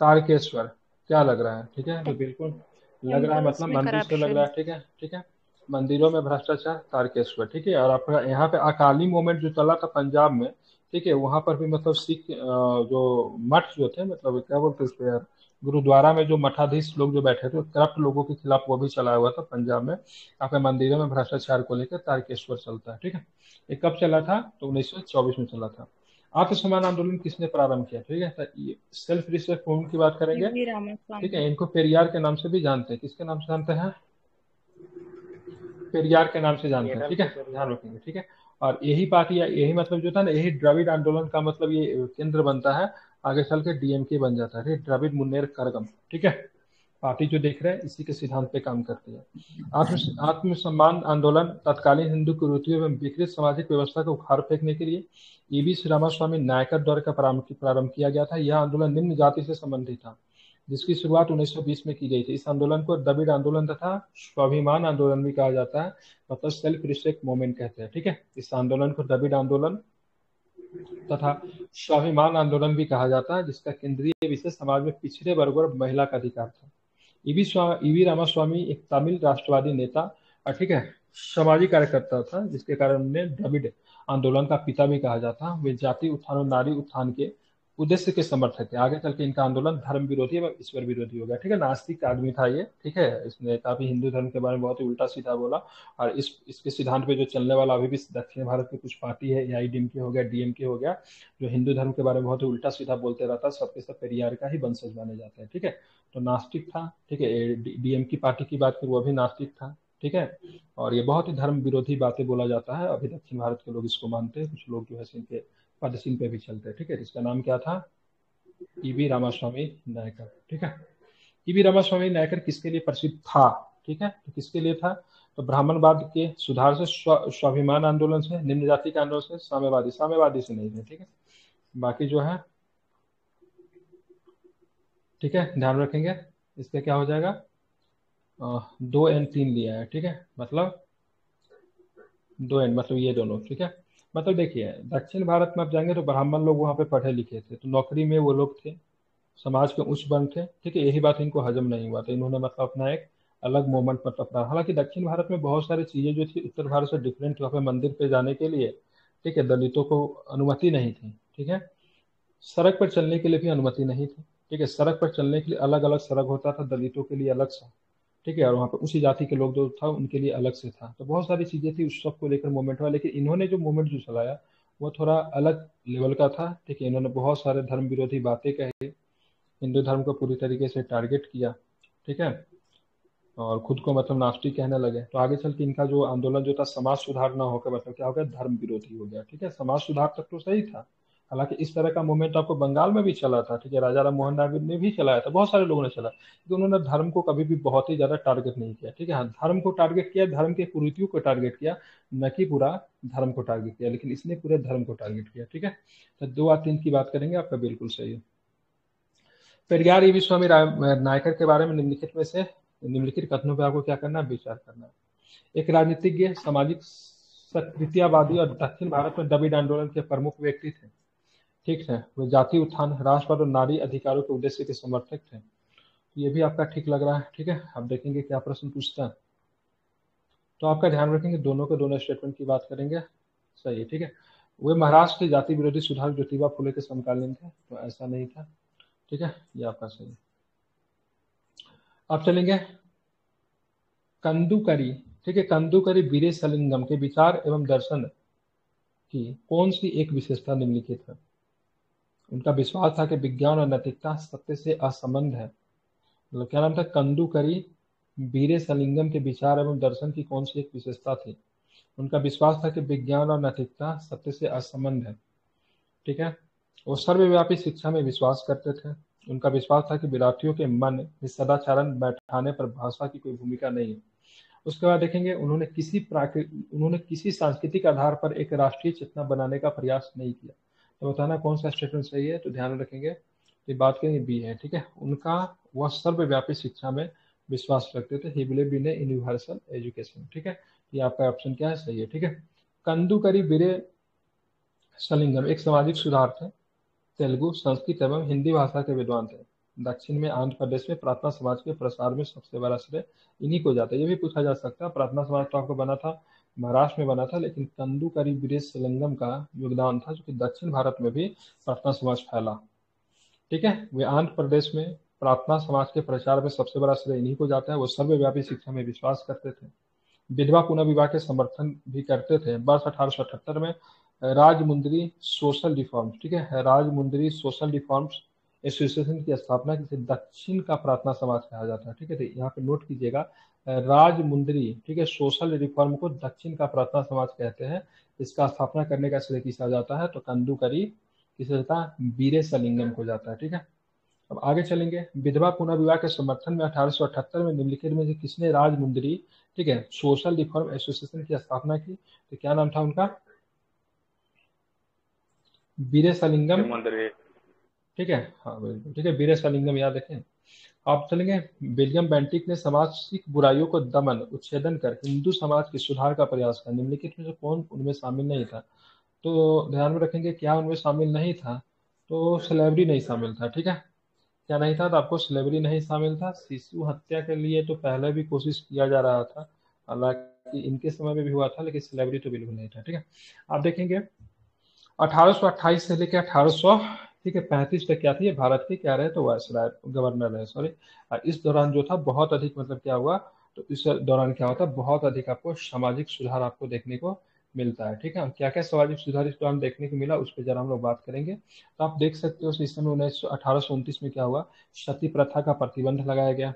तारकेश्वर क्या लग रहा है? ठीक है, तो बिल्कुल लग रहा है, मतलब में मंदिर से लग करप्शन। रहा है, ठीक है, ठीक है। मंदिरों में भ्रष्टाचार, तारकेश्वर, ठीक है। और आपका यहाँ पे अकाली मूवमेंट जो चला था पंजाब में, ठीक है, वहां पर भी मतलब सिख जो मठ जो थे, मतलब क्या बोलते हैं उसको यार, गुरुद्वारा में जो मठाधीश लोग जो बैठे थे करप्ट लोगों के खिलाफ वो भी चलाया हुआ था पंजाब में। यहाँ पे मंदिरों में भ्रष्टाचार को लेकर तारकेश्वर चलता है, ठीक है। ये कब चला था? तो 1924 में चला था। आत्मसम्मान आंदोलन किसने प्रारंभ किया? ठीक है, तो ये सेल्फ रिस्पेक्ट मूवमेंट की बात करेंगे, वी ठीक रामास्वामी। है। इनको पेरियार के नाम से भी जानते हैं। किसके नाम से जानते हैं? पेरियार के नाम से जानते हैं, ठीक है, ध्यान रखेंगे, ठीक है। और यही पार्टी, यही मतलब जो था ना, यही द्रविड़ आंदोलन का मतलब ये केंद्र बनता है। आगे चल के डीएमके बन जाता है, द्रविड़ मुन्नेर कड़गम, ठीक है। पार्टी जो देख रहे हैं इसी के सिद्धांत पे काम करती है। आत्मसम्मान आंदोलन तत्कालीन हिंदू कुरीतियों एवं विकृत सामाजिक व्यवस्था को उखाड़ फेंकने के लिए ईवी श्री रामास्वामी नायकर द्वारा का प्रारंभ किया गया था। यह आंदोलन निम्न जाति से संबंधित था, जिसकी शुरुआत 1920 में की गई थी। इस आंदोलन को द्रविड़ आंदोलन तथा स्वाभिमान आंदोलन भी कहा जाता है, मतलब सेल्फ रिस्पेक्ट मूवमेंट कहते हैं, ठीक है। इस आंदोलन को द्रविड़ आंदोलन तथा स्वाभिमान आंदोलन भी कहा जाता है, जिसका केंद्रीय विषय समाज में पिछड़े वर्ग और महिला का अधिकार था। ईवी रामास्वामी एक तमिल राष्ट्रवादी नेता और, ठीक है, सामाजिक कार्यकर्ता था, जिसके कारण उन्हें द्रविड़ आंदोलन का पिता भी कहा जाता। वे जाति उत्थान और नारी उत्थान के उद्देश्य के समर्थक थे। आगे चल के इनका आंदोलन धर्म विरोधी एवं ईश्वर विरोधी हो गया, ठीक है। नास्तिक आदमी था ये, ठीक है। इसने काफी हिंदू धर्म के बारे में बहुत ही उल्टा सीधा बोला। और इसके सिद्धांत पे जो चलने वाला अभी भी दक्षिण भारत में कुछ पार्टी है, एआईडीएमके हो गया, डीएमके हो गया, जो हिंदू धर्म के बारे में बहुत ही उल्टा सीधा बोलते रहता है, सबके सब पेरियार का ही वंशज माने जाते हैं, ठीक है। तो नास्तिक था, ठीक है। डीएम की पार्टी की बात करें, वो भी नास्तिक था, ठीक है। और ये बहुत ही धर्म विरोधी बातें बोला जाता है। अभी दक्षिण भारत के लोग इसको मानते हैं, कुछ लोग जो है इनके पदचिन्ह पे भी चलते हैं, ठीक है। इसका नाम क्या था? ईवी रामास्वामी नायकर, ठीक है। ईवी रामास्वामी नायकर किसके लिए प्रसिद्ध था? ठीक है, तो किसके लिए था? तो ब्राह्मणवाद के सुधार से, स्वाभिमान आंदोलन से, निम्न जाति के आंदोलन से, साम्यवादी से नहीं थे। ठीक है, बाकी जो है, ठीक है, ध्यान रखेंगे। इसका क्या हो जाएगा, 2 N 3 लिया है। ठीक है, मतलब 2 N मतलब ये दोनों। ठीक है, मतलब देखिए दक्षिण भारत में आप जाएंगे तो ब्राह्मण लोग वहाँ पे पढ़े लिखे थे, तो नौकरी में वो लोग थे, समाज के उच्च वर्ग थे। ठीक है, यही बात इनको हजम नहीं हुआ, तो इन्होंने मतलब अपना एक अलग मोमेंट मतलब अपना। हालांकि दक्षिण भारत में बहुत सारी चीजें जो थी उत्तर भारत से डिफरेंट, वहाँ पे मंदिर पे जाने के लिए, ठीक है, दलितों को अनुमति नहीं थी। ठीक है, सड़क पर चलने के लिए भी अनुमति नहीं थी। ठीक है, सड़क पर चलने के लिए अलग अलग सड़क होता था, दलितों के लिए अलग सा। ठीक है, और वहाँ पे उसी जाति के लोग जो था उनके लिए अलग से था। तो बहुत सारी चीजें थी उस सब को लेकर मूवमेंट हुआ, लेकिन इन्होंने जो मूवमेंट जो चलाया वो थोड़ा अलग लेवल का था। ठीक है, इन्होंने बहुत सारे धर्म विरोधी बातें कही, हिंदू धर्म को पूरी तरीके से टारगेट किया। ठीक है, और खुद को मतलब नास्तिक कहने लगे। तो आगे चल के इनका जो आंदोलन जो था समाज सुधार ना होकर मतलब क्या हो गया, धर्म विरोधी हो गया। ठीक है, समाज सुधार तक तो सही था। हालांकि इस तरह का मूवमेंट आपको बंगाल में भी चला था। ठीक है, राजा राम मोहन राय ने भी चलाया था, बहुत सारे लोगों ने चला, लेकिन उन्होंने धर्म को कभी भी बहुत ही ज्यादा टारगेट नहीं किया। ठीक है, हाँ, धर्म को टारगेट किया, धर्म के कुरीतियों को टारगेट किया, न कि पूरा धर्म को टारगेट किया, लेकिन इसने पूरे धर्म को टारगेट किया। ठीक है, तो 2 और 3 की बात करेंगे, आपका बिल्कुल सही है। पेरियार ईवी स्वामी नायकर के बारे में निम्नलिखित कथनों पर आपको क्या करना है, विचार करना है। एक राजनीतिज्ञ, सामाजिक सकृतियावादी और दक्षिण भारत में द्रविड़ आंदोलन के प्रमुख व्यक्ति थे। ठीक है, वे जाति उत्थान, राष्ट्रवाद और नारी अधिकारों के उद्देश्य के समर्थक थे। ये भी आपका ठीक लग रहा है। ठीक है, अब देखेंगे क्या प्रश्न पूछता है। तो आपका ध्यान रखेंगे, दोनों के दोनों स्टेटमेंट की बात करेंगे, सही है। ठीक है, वे महाराष्ट्र के जाति विरोधी सुधार ज्योतिबा फुले के समकालीन थे, तो ऐसा नहीं था। ठीक है, ये आपका सही है। अब चलेंगे कंदुकरी। ठीक है, कंदुकरी वीरेशलिंगम के विचार एवं दर्शन की कौन सी एक विशेषता निम्नलिखित है। उनका विश्वास था कि विज्ञान और नैतिकता सत्य से असंबद्ध है। मतलब क्या नाम था, कंदुकरी वीरेशलिंगम के विचार एवं दर्शन की कौन सी एक विशेषता थी। उनका विश्वास था कि विज्ञान और नैतिकता सत्य से असंबद्ध है। ठीक है, वो सर्वव्यापी शिक्षा में विश्वास करते थे। उनका विश्वास था कि विद्यार्थियों के मन में सदाचारण बैठाने पर भाषा की कोई भूमिका नहीं है। उसके बाद देखेंगे उन्होंने किसी सांस्कृतिक आधार पर एक राष्ट्रीय चेतना बनाने का प्रयास नहीं किया। तो बताना कौन सा स्टेटमेंट सही है, तो ध्यान रखेंगे, ये बात करेंगे बी है। ठीक है, उनका वह सर्वव्यापी शिक्षा में विश्वास रखते थे, ही बिलीव इन यूनिवर्सल एजुकेशन। ठीक है, ये आपका ऑप्शन क्या है, सही है। ठीक है, कंदुकरी वीरे सलिंगम एक सामाजिक सुधार थे, तेलुगु, संस्कृत एवं हिंदी भाषा के विद्वान थे। दक्षिण में आंध्र प्रदेश में प्रार्थना समाज के प्रसार में सबसे बड़ा श्रेय इन्हीं को जाता है। ये भी पूछा जा सकता है, प्रार्थना समाज तो आपको बना था महाराष्ट्र में बना था, लेकिन कंदुकरी वीरेशलिंगम का योगदान था, जो कि दक्षिण भारत में भी प्रार्थना समाज फैला। ठीक है, वे आंध्र प्रदेश में प्रार्थना समाज के प्रचार में सबसे बड़ा श्रेय इन्हीं को जाता है। वो सर्वव्यापी शिक्षा में विश्वास करते थे, विधवा पुनर्विवाह के समर्थन भी करते थे। वर्ष 1878 में राजमुंदरी सोशल रिफॉर्म्स, ठीक है, राजमुंदरी सोशल रिफॉर्म्स एसोसिएशन की स्थापना, जिसे दक्षिण का प्रार्थना समाज कहा जाता है। ठीक है, तो यहाँ पे नोट कीजिएगा, राजमुंदरी, ठीक है, सोशल रिफॉर्म को दक्षिण का प्रार्थना समाज कहते हैं। इसका स्थापना करने का श्रेय किसा जाता है, तो कंदुकरी किसे जाता है, वीरेशलिंगम को जाता है। ठीक है, अब आगे चलेंगे। विधवा पुनर्विवाह के समर्थन में 1878 में निम्नलिखित में से किसने राजमुंदरी, ठीक है, सोशल रिफॉर्म एसोसिएशन की स्थापना की, तो क्या नाम था उनका, वीरेशलिंगम। ठीक है, हाँ बिल्कुल ठीक है, वीरेशलिंगम याद रखें। आप चलेंगे, विलियम बेंटिक ने सामाजिक बुराइयों को दमन उच्छेदन कर हिंदू समाज के सुधार का प्रयास किया। निम्नलिखित में से कौन उनमें शामिल नहीं था, तो ध्यान में रखेंगे क्या उनमें शामिल नहीं था, तो स्लेवरी नहीं शामिल था। ठीक है, क्या नहीं था, तो आपको स्लेवरी नहीं शामिल था। शिशु हत्या के लिए तो पहले भी कोशिश किया जा रहा था, हालांकि इनके समय में भी हुआ था, लेकिन स्लेवरी तो बिल्कुल नहीं था। ठीक है, आप देखेंगे 1828 से लेकर 1800, ठीक है, 35 तक क्या थी, ये भारत के क्या रहे, तो वायसराय, गवर्नर रहे, सॉरी। इस दौरान जो था बहुत अधिक मतलब क्या हुआ, तो इस दौरान क्या होता है, बहुत अधिक आपको सामाजिक सुधार आपको देखने को मिलता है। ठीक है, क्या क्या सामाजिक सुधार इस दौरान देखने को मिला, उस पर जरा हम लोग बात करेंगे। तो आप देख सकते हो इस समय 1829 में क्या हुआ, सती प्रथा का प्रतिबंध लगाया गया।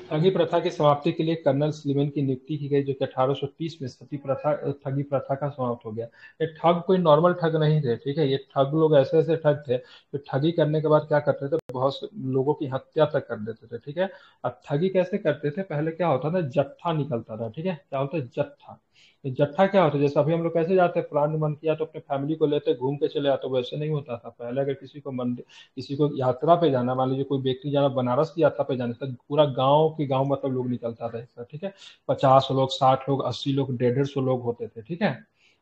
ठगी प्रथा की समाप्ति के लिए कर्नल स्लीमन की नियुक्ति की गई, जो कि 1830 में सती प्रथा ठगी प्रथा का समाप्त हो गया। ये ठग कोई नॉर्मल ठग नहीं थे, ठीक है, ये ठग लोग ऐसे ऐसे ठग थे जो ठगी करने के बाद क्या करते थे, बहुत से लोगों की हत्या तक कर देते थे, ठीक है। अब ठगी कैसे करते थे, पहले क्या होता था, जत्था निकलता था, ठीक है, क्या होता है जत्था। ये जत्था क्या होता है, जैसे अभी हम लोग कैसे जाते हैं, प्लान मन किया तो अपने फैमिली को लेते घूम के चले आते, वैसे नहीं होता था पहले। अगर किसी को मंदिर, किसी को यात्रा पे जाना, मान लीजिए कोई व्यक्ति जाना बनारस की यात्रा पे जाने, तो पूरा गांव के गांव मतलब लोग निकलता था ऐसा, ठीक है। 50 लोग, 60 लोग, 80 लोग, 150 लोग होते थे, ठीक है।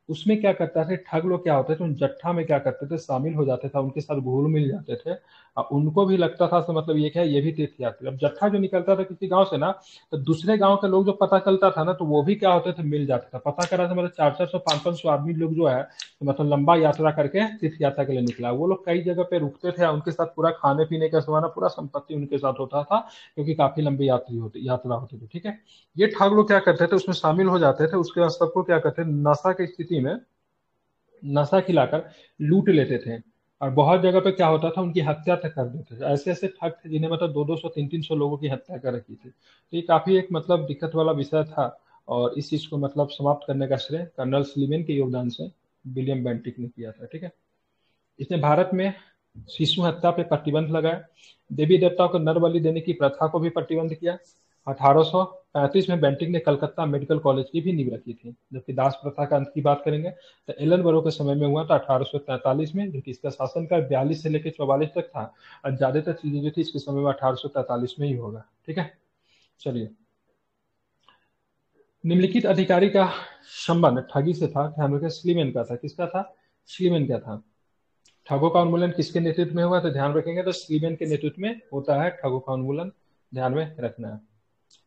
उसमें क्या करता थे ठग लोग, क्या होते थे उन जट्ठा में क्या करते थे, शामिल हो जाते थे, उनके साथ घुल मिल जाते थे। और उनको भी लगता था तो मतलब ये क्या है, ये भी तीर्थयात्री। अब जट्ठा जो निकलता था किसी गांव से ना, तो दूसरे गांव के लोग जो पता चलता था ना, तो वो भी क्या होते थे, मिल जाता था। पता करा था मतलब 400 500 आदमी लोग जो है, तो मतलब लंबा यात्रा करके तीर्थ यात्रा के लिए निकला। वो लोग कई जगह पे रुकते थे, उनके साथ पूरा खाने पीने का सामान, पूरा संपत्ति उनके साथ होता था, क्योंकि काफी लंबी यात्रा होती थी, ठीक है। ये ठग लोग क्या करते थे, उसमें शामिल हो जाते थे, उसके बाद सबको क्या करते थे, नशा की स्थिति में नशा खिलाकर लूट लेते थे। और बहुत जगह पे क्या होता था, उनकी हत्या तक कर देते थे। ऐसे ऐसे ठग थे जिन्हें मतलब 200 300 लोगों की हत्या कर रखी थी। तो ये काफी एक मतलब दिक्कत वाला विषय था। और इस चीज को मतलब समाप्त करने का श्रेय कर्नल स्लीमेन के योगदान से विलियम बेंटिक ने किया था, ठीक है। इसने भारत में शिशु हत्या पे प्रतिबंध लगाया, देवी देवताओं को नर बलि देने की प्रथा को भी प्रतिबंध किया। 1835 में बेंटिक ने कलकत्ता मेडिकल कॉलेज की भी नींव रखी थी। जबकि दास प्रथा का अंत की बात करेंगे तो एलन बरो के समय में हुआ था 1843 में, जो कि इसका शासनकाल 42 से लेकर 44 तक था। और ज्यादातर चीजें जो थी इसके समय में 1843 में ही होगा, ठीक है। चलिए, निम्नलिखित अधिकारी का संबंध ठगी से था, ध्यान रखें, स्लीमेन का था। किसका था, स्लीमेन का था। ठगों का उन्मूलन किसके नेतृत्व में हुआ, तो ध्यान रखेंगे तो स्लीमेन के नेतृत्व में होता है ठगों का उन्मूलन, ध्यान में रखना है।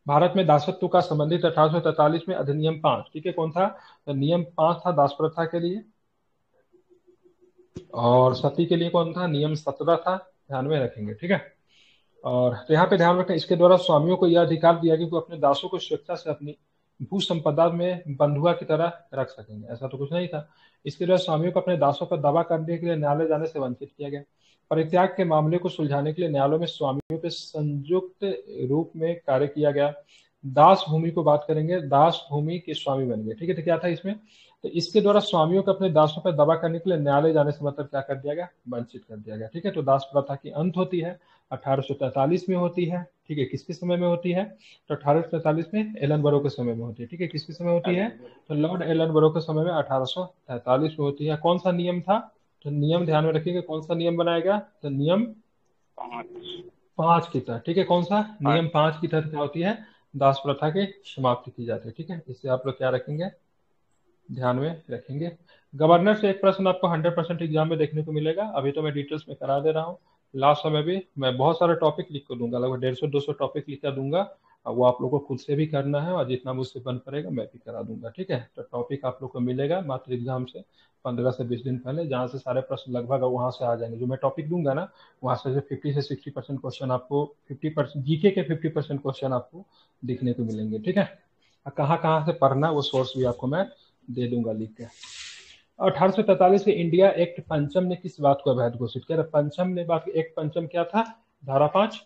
भारत में दासत्व का संबंधित 1843 में अधिनियम 5, ठीक है, कौन था, तो नियम 5 था दास प्रथा के लिए। और सती के लिए कौन था, नियम 17 था, ध्यान में रखेंगे, ठीक है। और तो यहाँ पे ध्यान रखें, इसके द्वारा स्वामियों को यह अधिकार दिया कि वो अपने दासों को स्वेच्छा से अपनी भू संपदा में बंधुआ की तरह रख सकेंगे, ऐसा तो कुछ नहीं था। इसके द्वारा स्वामियों को अपने दासों पर दावा करने के लिए न्यायालय जाने से वंचित किया गया। परित्याग के मामले को सुलझाने के लिए न्यायालयों में स्वामियों पे संयुक्त रूप में कार्य किया गया। दास भूमि को बात करेंगे, दास भूमि के स्वामी बन गए, ठीक है। तो क्या था इसमें, तो इसके द्वारा स्वामियों को अपने दासों पर दावा करने के लिए न्यायालय जाने से मतलब क्या कर दिया गया, वंचित कर दिया गया, ठीक है। तो दास प्रथा की अंत होती है 1843 में होती है, ठीक है। किसके समय में होती है, तो 1843 में एलन बरो के समय में होती है, ठीक है। किसके समय होती है, तो लॉर्ड एलन बरो के समय में 1843 में होती है। कौन सा नियम था, तो नियम ध्यान में रखिएगा, कौन सा नियम बनाया गया, तो नियम 5 की तहत, ठीक है। कौन सा, नियम 5 की तहत क्या होती है, दास प्रथा की समाप्ति की जाती है, ठीक है। इससे आप लोग क्या रखेंगे, ध्यान में रखेंगे। गवर्नर से एक प्रश्न आपको 100% एग्जाम में देखने को मिलेगा। अभी तो मैं डिटेल्स में करा दे रहा हूँ, लास्ट समय भी मैं बहुत सारे टॉपिक लिख कर दूंगा, लगभग 150-200 टॉपिक लिख कर दूंगा। वो आप लोगों को खुद से भी करना है, और जितना मुझसे बन पड़ेगा मैं भी करा दूंगा, ठीक है। तो टॉपिक आप लोग को मिलेगा मात्र एग्जाम से 15 से 20 दिन पहले, जहाँ से सारे प्रश्न लगभग वहां से आ जाएंगे। जो मैं टॉपिक दूंगा ना, वहां से 50 से 60% क्वेश्चन आपको, 50% जीके के 50% क्वेश्चन आपको दिखने को मिलेंगे, ठीक है। कहाँ कहाँ से पढ़ना, वो सोर्स भी आपको मैं दे दूंगा लिख के। 1843 के इंडिया एक्ट पंचम ने किस बात को अवैध घोषित किया, पंचम ने बात, एक पंचम क्या था, धारा 5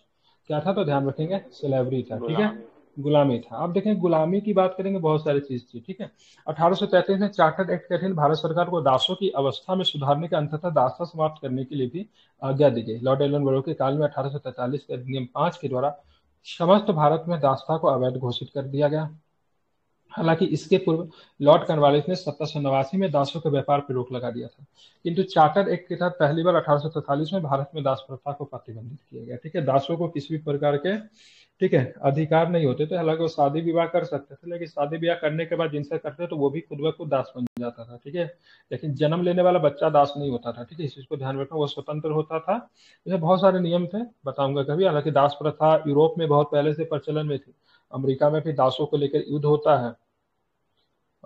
क्या था, तो ध्यान रखेंगे स्लेवरी था, ठीक है, गुलामी था। अब देखें, गुलामी की बात करेंगे, बहुत सारी चीज थी, ठीक है। 1833 में चार्टर्ड एक्ट के अधीन भारत सरकार को दासों की अवस्था में सुधारने के, अंततः दासता समाप्त करने के लिए भी आज्ञा दी गई। लॉर्ड एलन बरो के काल में 1843 के अधिनियम 5 के द्वारा समस्त भारत में दासता को अवैध घोषित कर दिया गया। हालांकि इसके पूर्व लॉर्ड कॉर्नवालिस ने 1789 में दासों के व्यापार पर रोक लगा दिया था, किंतु चार्टर एक्ट के तहत पहली बार 1843 में भारत में दास प्रथा को प्रतिबंधित किया गया, ठीक है। दासों को किसी भी प्रकार के, ठीक है, अधिकार नहीं होते थे। हालांकि वो शादी विवाह कर सकते थे, लेकिन शादी विवाह करने के बाद जिनसे करते तो वो भी खुद ब खुद दास बन जाता था, ठीक है। लेकिन जन्म लेने वाला बच्चा दास नहीं होता था, ठीक है, इस चीज को ध्यान रखना, वो स्वतंत्र होता था। इसमें बहुत सारे नियम थे, बताऊंगा कभी। हालांकि दास प्रथा यूरोप में बहुत पहले से प्रचलन में थी, अमेरिका में भी दासों को लेकर युद्ध होता है।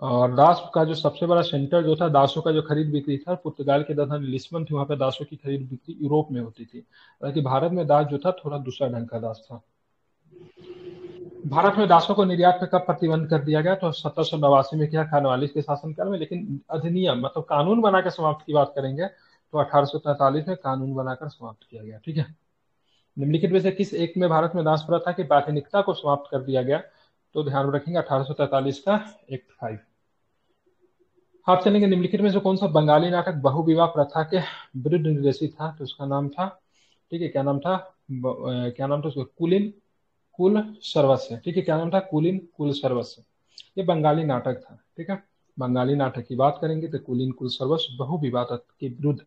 और दास का जो सबसे बड़ा सेंटर जो था दासों का जो खरीद बिक्री था, पुर्तगाल के राजधानी लिस्बन थी, वहां पे दासों की खरीद बिक्री यूरोप में होती थी। हालांकि भारत में दास जो था थोड़ा दूसरा ढंग का दास था। भारत में दासों को निर्यात पे कब प्रतिबंध कर दिया गया, तो 1789 में किया, कॉर्नवालिस के शासनकाल में। लेकिन अधिनियम मतलब कानून बनाकर समाप्त की बात करेंगे तो 1843 में कानून बनाकर समाप्त किया गया, ठीक है। निम्नलिखित में से किस एक में भारत में दास प्रथा की प्राथमिकता को समाप्त कर दिया गया? तो ध्यान रखेंगे 1843 का एक्ट 5। आप चलेंगे निम्नलिखित में से कौन सा बंगाली नाटक बहुविवाह प्रथा के विरुद्ध निर्देशित था? तो उसका नाम था, ठीक है, क्या नाम था, क्या नाम था उसका, कुलीन कुल सर्वस्व। ठीक है, क्या नाम था, कुलीन कुल सर्वस्व। ये बंगाली नाटक था। ठीक है, बंगाली नाटक की बात करेंगे तो कुलीन कुल सर्वस्व बहुविवाह के विरुद्ध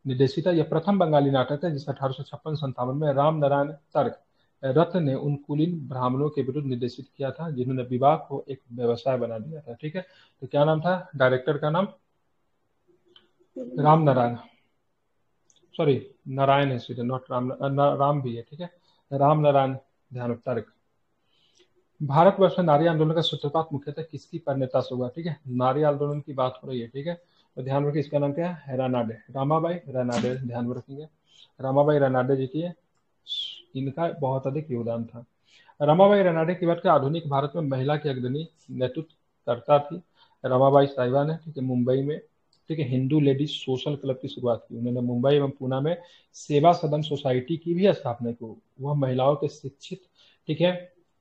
निर्देशित। यह प्रथम बंगाली नाटक है जिसे 1856-57 में राम नारायण तर्क रत्न ने उन कुलीन ब्राह्मणों के विरुद्ध निर्देशित किया था जिन्होंने विवाह को एक व्यवसाय बना दिया था। ठीक है, तो क्या नाम था डायरेक्टर का नाम? राम नारायण, सॉरी नारायण है सीधे, नॉट राम, राम भी है। ठीक है, राम नारायण ध्यान तर्क। भारतवर्ष में नारी आंदोलन का सूत्रपात मुख्यतः किसकी परिणता से हुआ? ठीक है, नारी आंदोलन की बात हो रही है। ठीक है, तो ध्यान रखिए इसका नाम क्या है, रानाडे, रामाबाई रानाडे। ध्यान में रखेंगे रामाबाई रानाडे जी की, इनका बहुत अधिक योगदान था। रमाबाई रानाडे की बात करें, आधुनिक भारत में महिला की अग्रणी नेतृत्व करता थी रमाबाई साहिबा ने। ठीक है, मुंबई में, ठीक है, हिंदू लेडीज सोशल क्लब की शुरुआत की उन्होंने। मुंबई एवं पुणे में सेवा सदन सोसाइटी की भी स्थापना की। वह महिलाओं के शिक्षित, ठीक है,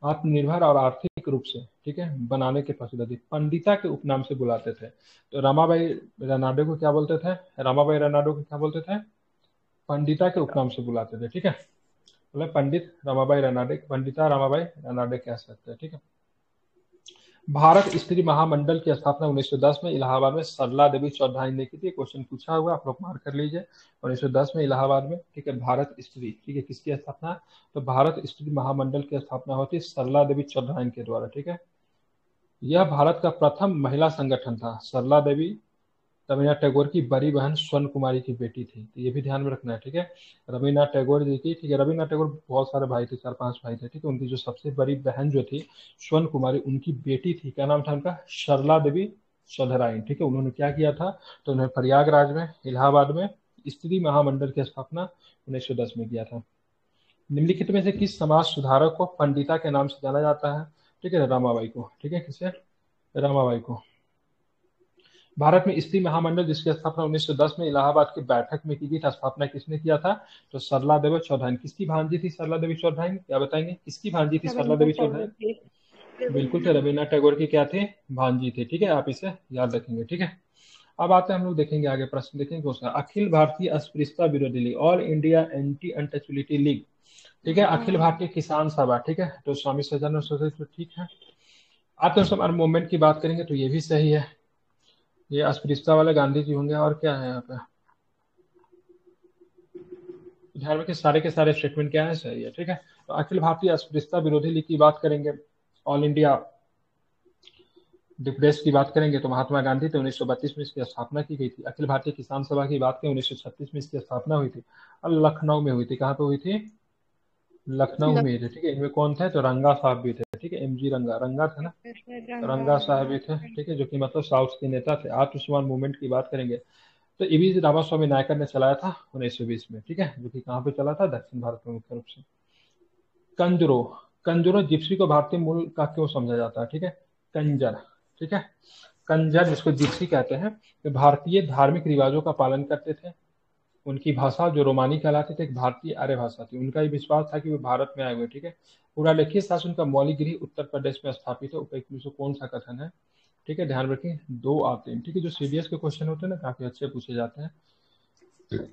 आत्मनिर्भर और आर्थिक रूप से, ठीक है, बनाने के पक्षधर, पंडिता के उपनाम से बुलाते थे। तो रमाबाई रानाडे को क्या बोलते थे? रमाबाई रानाडे को क्या बोलते थे? पंडिता के उपनाम से बुलाते थे। ठीक है, मतलब पंडित रमाबाई रानाडे, पंडिता रमाबाई रानाडे कह सकते हैं। ठीक है, भारत स्त्री महामंडल की स्थापना 1910 में इलाहाबाद में सरला देवी चौधरी ने की थी। क्वेश्चन पूछा हुआ, आप लोग मार्क कर लीजिए। 1910 में इलाहाबाद में, ठीक है, भारत स्त्री, ठीक है, किसकी स्थापना? तो भारत स्त्री महामंडल की स्थापना होती सरला देवी चौधरी के द्वारा। ठीक है, यह भारत का प्रथम महिला संगठन था। सरला देवी रविन्द्रनाथ टैगोर की बड़ी बहन स्वर्ण कुमारी की बेटी थी, तो ये भी ध्यान में रखना है। ठीक है, रविन्द्रनाथ टैगोर जी की, ठीक है, रविन्द्रनाथ टैगोर बहुत सारे भाई थे, 4-5 भाई थे। ठीक है, उनकी जो सबसे बड़ी बहन जो थी स्वर्ण कुमारी, उनकी बेटी थी, क्या नाम था उनका? सरला देवी चौधरी। ठीक है, उन्होंने क्या किया था? तो उन्होंने प्रयागराज में, इलाहाबाद में स्त्री महामंडल की स्थापना 1910 में किया था। निम्नलिखित में से किस समाज सुधारक को पंडिता के नाम से जाना जाता है? ठीक है, रमाबाई को। ठीक है, किसे? रमाबाई को। भारत में स्त्री महामंडल जिसकी स्थापना 1910 में इलाहाबाद की बैठक में की गई थी, स्थापना किसने किया था? तो सरला देवी चौधरी। किसकी भांजी थी सरला देवी चौधरी? क्या बताएंगे, किसकी भांजी थी सरला देवी चौधरी? बिल्कुल, तो रविन्द्रनाथ टैगोर की क्या थे? भांजी थे। ठीक है, आप इसे याद रखेंगे। ठीक है, अब आते हैं हम लोग देखेंगे आगे, प्रश्न देखेंगे क्वेश्चन। अखिल भारतीय अस्पृश्यता विरोधी league, all India anti untouchability league, ठीक है, अखिल भारतीय किसान सभा, ठीक है, तो स्वामी सदानंद सरस्वती, तो ठीक है। आत्मसम्मान मूवमेंट की बात करेंगे तो ये भी सही है, ये अस्पृश्यता वाले गांधी जी होंगे। और क्या है यहाँ पे, ध्यान रखिए सारे के सारे स्टेटमेंट क्या है, सही है। ठीक है, तो अखिल भारतीय अस्पृश्यता विरोधी लीग की बात करेंगे, ऑल इंडिया डिप्रेस की बात करेंगे तो महात्मा गांधी थे, 1932 में इसकी स्थापना की गई थी। अखिल भारतीय किसान सभा की बात करें 1936 में इसकी स्थापना हुई थी और लखनऊ में हुई थी। कहाँ पे हुई थी? लखनऊ में थे। ठीक है, इनमें कौन थे? तो रंगा साहब भी थे। ठीक है, एमजी रंगा, रंगा थे ना, रंगा साहब भी थे। ठीक है, जो कि मतलब साउथ के नेता थे। आत्मसम्मान मूवमेंट की बात करेंगे तो ईवी रामास्वामी नायकर ने चलाया था 1920 में। ठीक है, जो कि कहाँ पे चला था? दक्षिण भारत में मुख्य रूप से। कंजरो, कंजरो जिप्सी को भारतीय मूल का क्यों समझा जाता है? ठीक है, कंजर, ठीक है, कंजर जिसको जिप्सी कहते हैं, तो भारतीय धार्मिक रिवाजों का पालन करते थे। उनकी भाषा जो रोमानी कहलाती थी, एक भारतीय आर्य भाषा थी। उनका ये विश्वास था कि वे भारत में आए हुए। ठीक है, पूरा लिखित शासन का मौलिक गृह उत्तर प्रदेश में स्थापित है। उपयुक्त में से कौन सा कथन है? ठीक है, ध्यान रखें 2 आते हैं। ठीक है, जो सीडीएस के क्वेश्चन होते हैं ना, काफी अच्छे पूछे जाते हैं।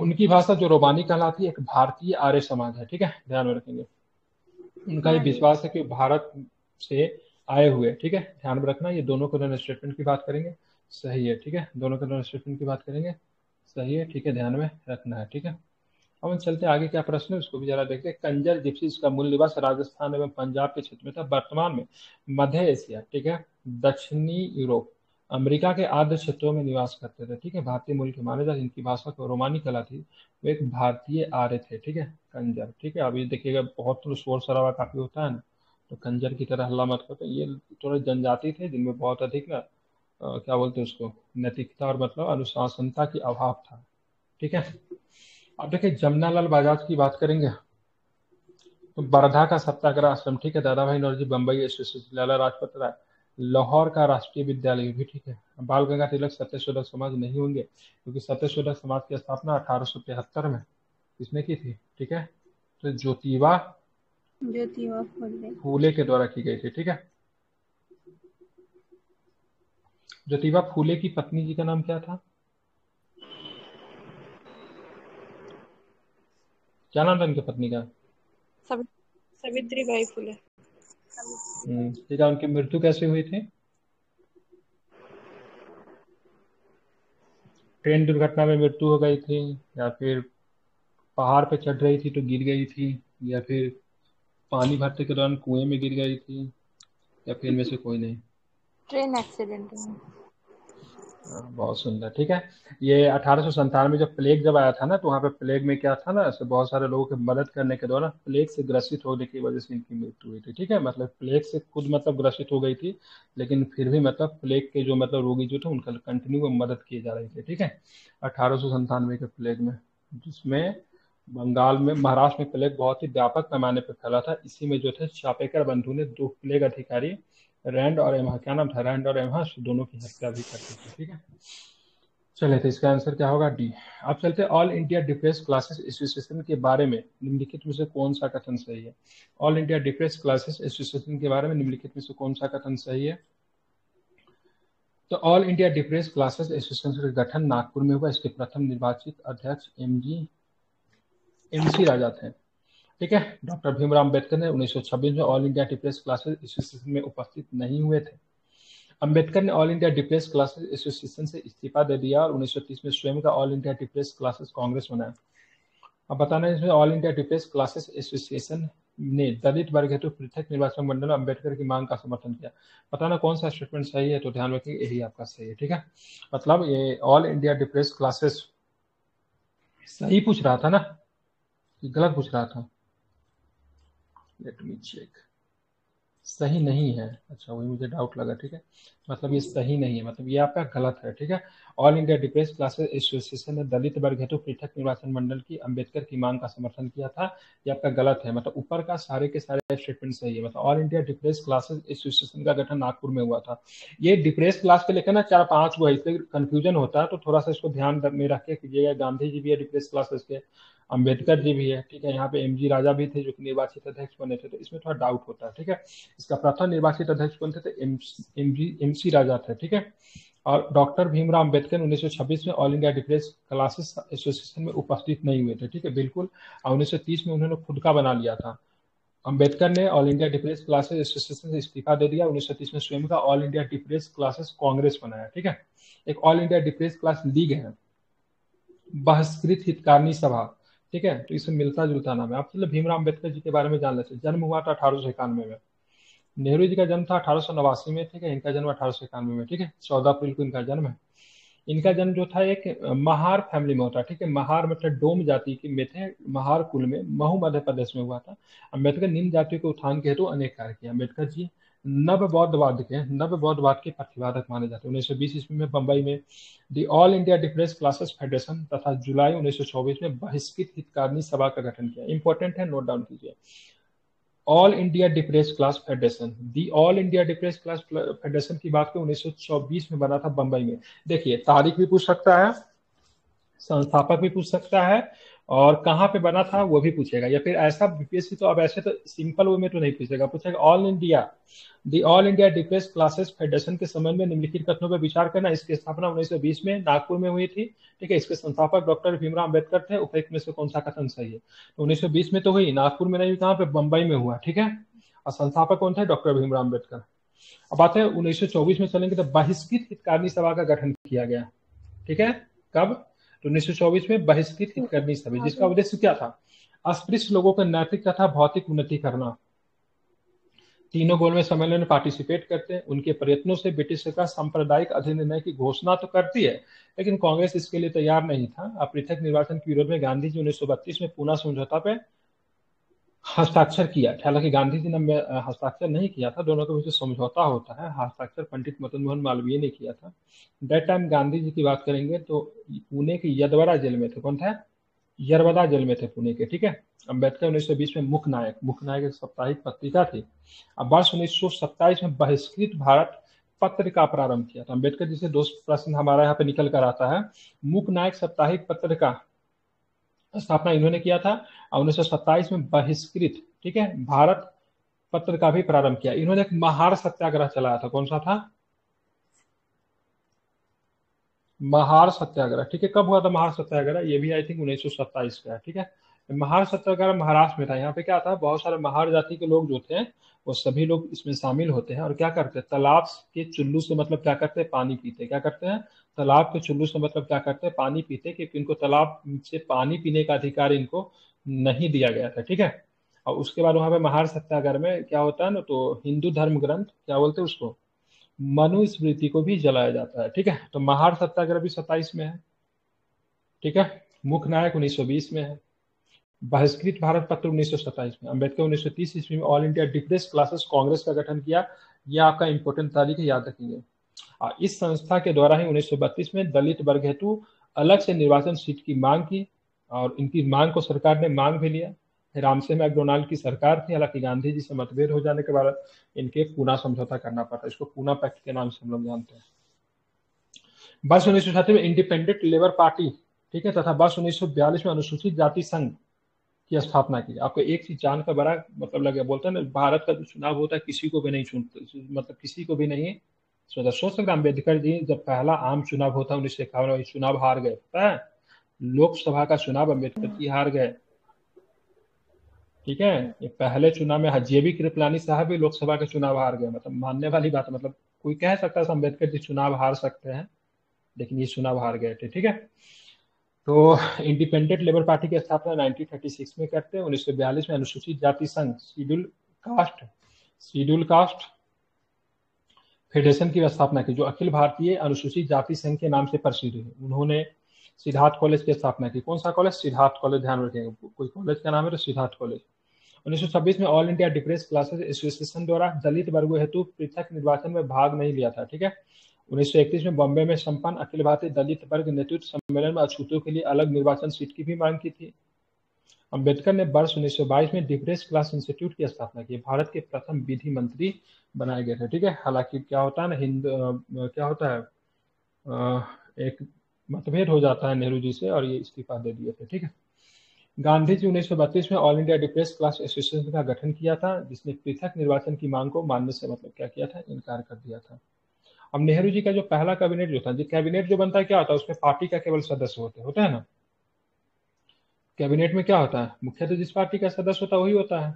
उनकी भाषा जो रोमानी कहलाती है, एक भारतीय आर्य समाज है। ठीक है, ध्यान में रखेंगे। उनका ये विश्वास है कि भारत से आए हुए। ठीक है, ध्यान में रखना, ये दोनों के स्टेटमेंट की बात करेंगे, सही है। ठीक है, दोनों के स्टेटमेंट की बात करेंगे, सही है। ठीक है, ध्यान में रखना है। ठीक है, अब हम चलते हैं आगे, क्या प्रश्न है उसको भी जरा देखते हैं। कंजर जिप्सीज का मूल निवास राजस्थान एवं पंजाब के क्षेत्र में था। वर्तमान में मध्य एशिया, ठीक है, दक्षिणी यूरोप, अमेरिका के आर्द्र क्षेत्रों में निवास करते थे। ठीक है, भारतीय मूल के माने जाते, इनकी भाषा को रोमानी कला थी, वो एक भारतीय आर्य थे। ठीक है, कंजर। ठीक है, अभी देखिएगा बहुत शोर शराबा काफी होता है ना, तो कंजर की तरह हल्ला मत करते। ये थोड़े जनजाति थे जिनमें बहुत अधिक ना क्या बोलते हैं उसको, नैतिकता और मतलब अनुशासनता की अभाव था। ठीक है, अब देखिए जमनालाल बजाज की बात करेंगे तो वर्धा का सत्याग्रह आश्रम, ठीक है, दादा भाई नौरोजी, बम्बई एसोसिएशन, लाला लाजपत राय, लाहौर का राष्ट्रीय विद्यालय भी, ठीक है। बाल गंगाधर तिलक सत्यशोधक समाज नहीं होंगे क्योंकि सत्यशोधक समाज की स्थापना 1873 में किसने की थी? ठीक है, तो ज्योतिबा ज्योतिबा फुले। फूले के द्वारा की गई थी। ठीक है, ज्योतिबा फूले की पत्नी जी का नाम क्या था? क्या नाम था उनकी पत्नी का? सावित्रीबाई फुले। ठीक है, उनकी मृत्यु कैसे हुई थी? ट्रेन दुर्घटना में मृत्यु हो गई थी, या फिर पहाड़ पे चढ़ रही थी तो गिर गई थी, या फिर पानी भरते के दौरान कुएं में गिर गई थी, या फिर इनमें से कोई नहीं? ट्रेन एक्सीडेंट में। बहुत सुंदर। ठीक है, ये 1897 जब प्लेग जब आया था ना, तो वहाँ पे प्लेग में क्या था ना, ऐसे बहुत सारे लोगों की मदद करने के दौरान प्लेग से ग्रसित होने की वजह से इनकी मृत्यु हुई थी। ठीक है, मतलब प्लेग से खुद मतलब ग्रसित हो गई थी, लेकिन फिर भी मतलब प्लेग के जो मतलब रोगी जो थे उनका कंटिन्यू मदद की जा रही थी। ठीक है, 1897 के प्लेग में, जिसमें बंगाल में, महाराष्ट्र में प्लेग बहुत ही व्यापक पैमाने पर फैला था। इसी में जो थे चापेकर बंधु ने 2 प्लेग अधिकारी रैंड और एम्हा, क्या नाम था, रैंड और एम्हा, दोनों की हत्या भी कर दी थी। ठीक है, चलिए, तो इसका आंसर क्या होगा? डी। अब चलते हैं all India depress classes association के बारे में निम्नलिखित में से कौन सा कथन सही है? All India depress classes association के बारे में निम्नलिखित में से कौन सा कथन सही है? तो all India depress classes association का गठन नागपुर में हुआ। इसके प्रथम निर्वाचित अध्यक्ष एमसी राजा थे। ठीक है, डॉक्टर भीमराव अम्बेडकर ने 1926 में all India depress classes association में उपस्थित नहीं हुए थे। अम्बेडकर ने all India depress classes association से इस्तीफा दे दिया और 1930 में स्वयं का all India depress classes Congress बनाया। अब बताना है, इसमें all India depress classes association ने दलित वर्ग हेतु पृथक निर्वाचन मंडल में अम्बेडकर की मांग का समर्थन किया। बताना कौन सा स्टेटमेंट सही है, तो ध्यान रखिए यही आपका सही है। ठीक है, मतलब ये ऑल इंडिया डिप्रेस क्लासेस सही पूछ रहा था ना, कि गलत पूछ रहा था? Let me check. सही नहीं है, अच्छा, वही मुझे डाउट लगा। ठीक है, मतलब ये सही नहीं है, मतलब ये आपका गलत है। ठीक है, all India depress classes association ने दलित वर्ग हेतु पृथक निर्वाचन मंडल की अम्बेडकर की मांग का समर्थन किया था, ये आपका गलत है। मतलब ऊपर का सारे के सारे स्टेटमेंट सही है। मतलब all India depress classes association का गठन नागपुर में हुआ था। ये डिप्रेस क्लास के लेकर ना 4-5 हुआ, इसलिए कंफ्यूजन होता है, तो थोड़ा सा इसको ध्यान में रख के कीजिएगा। गांधी जी भी है डिप्रेस क्लासेस के, अम्बेडकर जी भी है। ठीक है, यहाँ पे एमजी राजा भी थे जो कि निर्वाचित अध्यक्ष बने थे, तो इसमें थोड़ा डाउट होता है। ठीक है, इसका प्रथम निर्वाचित अध्यक्ष कौन थे? एमसी राजा थे। ठीक है, और डॉक्टर भीमराव अम्बेडकर 1926 में all India depress classes association में उपस्थित नहीं हुए थे। ठीक है, बिल्कुल। और 1930 में उन्होंने खुद का बना लिया था। अम्बेडकर ने all India depress classes association से इस्तीफा दे दिया। 1930 में स्वयं का all India depress classes Congress बनाया। ठीक है, एक all India depress class league है, बहिष्कृत हितकारिणी सभा। ठीक है, तो इससे मिलता जुलता नाम है। आप चलो भीमराव अम्बेडकर जी के बारे में जान लेते हैं। जन्म हुआ था 1891 में। नेहरू जी का जन्म था 1889 में। ठीक है, इनका जन्म 1891 में। ठीक है, 14 अप्रैल को इनका जन्म है। इनका जन्म जो था एक महार फैमिली में होता है। ठीक है, महार मतलब डोम जाति के में थे, महार कुल में, महू मध्य प्रदेश में हुआ था। अम्बेडकर निम्न जातियों के उत्थान के हेतु अनेक कार्य किए। अम्बेडकर जी नव बौद्धवाद के प्रतिपादक माने जाते हैं। 1920 ईस्वी में बंबई में the all India depress classes federation तथा जुलाई 1924 में बहिष्कृत हितकारिणी सभा का गठन किया। इंपॉर्टेंट है, नोट डाउन कीजिए। All India depress class federation, the all India depress class federation की बात करें 1924 में बना था बंबई में। देखिए, तारीख भी पूछ सकता है, संस्थापक भी पूछ सकता है, और कहाँ पे बना था वो भी पूछेगा। या फिर ऐसा बीपीएससी तो अब ऐसे तो सिंपल वे में तो नहीं पूछेगा, पूछेगा all India, the all India depress classes federation के संबंध में निम्नलिखित कथनों पर विचार करना। इसकी स्थापना 1920 में नागपुर में हुई थी। ठीक है, इसके संस्थापक डॉक्टर भीमराव अम्बेडकर थे। उपयुक्त में से कौन सा कथन सही है? तो 1920 में तो हुई, नागपुर में नहीं, कहाँ पे? बंबई में हुआ। ठीक है, और संस्थापक कौन थे? डॉक्टर भीमराव अम्बेडकर। अब बात है 1924 में चलेंगे, तो बहिष्कृत हितकारिणी सभा का गठन किया गया। ठीक है, कब? तो 1924 में बहिष्कृत हितकारिणी सभा, जिसका उद्देश्य क्या था? अस्पृश्य लोगों को नैतिक तथा भौतिक उन्नति करना। तीनों गोलमेज सम्मेलन में पार्टिसिपेट करते हैं। उनके प्रयत्नों से ब्रिटिश सरकार सांप्रदायिक अधिनिर्णय की घोषणा तो करती है, लेकिन कांग्रेस इसके लिए तैयार नहीं था। पृथक निर्वाचन के विरोध में गांधी जी 1932 में पूना समझौता पे हस्ताक्षर किया। हालांकि गांधी जी ने हस्ताक्षर नहीं किया था, दोनों के बीच समझौता होता है। हस्ताक्षर पंडित मदन मोहन मालवीय ने किया था। दैट टाइम गांधी जी की बात करेंगे तो पुणे के यदवरा जेल में थे। कौन था? यरवदा जेल में थे पुणे के। ठीक है, अम्बेडकर 1920 में मुख्य नायक एक साप्ताहिक पत्रिका थी। अब वर्ष 1927 में बहिष्कृत भारत पत्र का प्रारंभ किया था। अम्बेडकर जी से 2 प्रश्न हमारा यहाँ पे निकल कर आता है। मुख्य नायक साप्ताहिक पत्र का स्थापना इन्होंने किया था। 1927 में बहिष्कृत, ठीक है, भारत पत्र का भी प्रारंभ किया। इन्होंने एक महार सत्याग्रह चलाया था। कौन सा था? महार सत्याग्रह, ठीक है। कब हुआ था महार सत्याग्रह? ये भी आई थिंक 1927 का है, ठीक है। महार सत्याग्रह महाराष्ट्र में था। यहाँ पे क्या था, बहुत सारे महार जाति के लोग जो थे वो सभी लोग इसमें शामिल होते हैं और क्या करते हैं, तालाब के चुल्लू से मतलब क्या करते हैं, पानी पीते हैं। क्या करते हैं, तालाब के चुल्लू से मतलब क्या करते हैं, पानी पीते हैं, क्योंकि इनको तालाब से पानी पीने का अधिकार इनको नहीं दिया गया था, ठीक है। और उसके बाद वहां पे महार सत्याग्रह में क्या होता है ना, तो हिंदू धर्म ग्रंथ क्या बोलते हैं उसको, मनुस्मृति को भी जलाया जाता है, ठीक है। तो महार सत्याग्रह भी 27 में है, ठीक है। मुख्य नायक 1920 में है। बहिष्कृत भारत पत्र 1927 में। अम्बेडकर 1930 ईस्वी में all India depress classes Congress का गठन किया। यह आपका इंपॉर्टेंट तारीख है, याद रखेंगे। इस संस्था के द्वारा ही 1932 में दलित वर्ग हेतु अलग से निर्वाचन सीट की मांग की और इनकी मांग को सरकार ने मांग भी लिया। रामसे मैकडोनाल्ड की सरकार थी, हालांकि गांधी जी से मतभेद हो जाने के बाद इनके पूना समझौता करना पड़ा। इसको पूना पैक्ट के नाम से हम लोग जानते हैं। वर्ष 1937 में इंडिपेंडेंट लेबर पार्टी, ठीक है, तथा वर्ष 1942 में अनुसूचित जाति संघ की स्थापना की। आपको एक चीज जान का बड़ा मतलब लगे, बोलते हैं ना भारत का जो चुनाव होता है किसी को भी नहीं चुनते, मतलब किसी को भी नहीं सोचा। सोच सकते अम्बेडकर जी जब पहला आम चुनाव होता है 1951 में, चुनाव हार गए, पता है, लोकसभा का चुनाव अम्बेडकर जी हार गए, ठीक है। ये पहले चुनाव में जेबी कृपलानी साहब भी लोकसभा के चुनाव हार गए, मतलब मानने वाली बात है। मतलब कोई कह सकता है अम्बेडकर जी चुनाव हार सकते हैं, लेकिन ये चुनाव हार गए थे, ठीक है। तो इंडिपेंडेंट लेबर पार्टी की स्थापना 1936 में करते हैं। 1942 में अनुसूचित जाति संघ शेड्यूल कास्ट फेडरेशन की स्थापना की, जो अखिल भारतीय अनुसूचित जाति संघ के नाम से प्रसिद्ध है। उन्होंने सिद्धार्थ कॉलेज की स्थापना की। कौन सा कॉलेज? सिद्धार्थ कॉलेज, ध्यान रखेंगे, कोई कॉलेज का नाम है तो सिद्धार्थ कॉलेज। 1926 में all India depress classes association द्वारा दलित वर्गों हेतु पृथक निर्वाचन में भाग नहीं लिया था, ठीक है। 1931 में बॉम्बे में संपन्न अखिल भारतीय दलित वर्ग नेतृत्व सम्मेलन में अछूतों के लिए अलग निर्वाचन सीट की भी मांग की थी। अम्बेडकर ने वर्ष 1922 में डिप्रेस क्लास इंस्टीट्यूट की स्थापना की। भारत के प्रथम विधि मंत्री बनाए गए थे, ठीक है। हालांकि क्या होता है ना, क्या होता है, एक मतभेद हो जाता है नेहरू जी से और ये इस्तीफा दे दिए थे, ठीक है। गांधी जी 1932 में all India depress class association का गठन किया था, जिसने पृथक निर्वाचन की मांग को मानने से मतलब क्या किया था, इनकार कर दिया था। अब नेहरू जी का जो पहला कैबिनेट जो था, जो कैबिनेट जो बनता है क्या होता है, उसमें पार्टी का केवल सदस्य होते हैं ना। कैबिनेट में क्या होता है, मुख्य तो जिस पार्टी का सदस्य होता है वही होता है।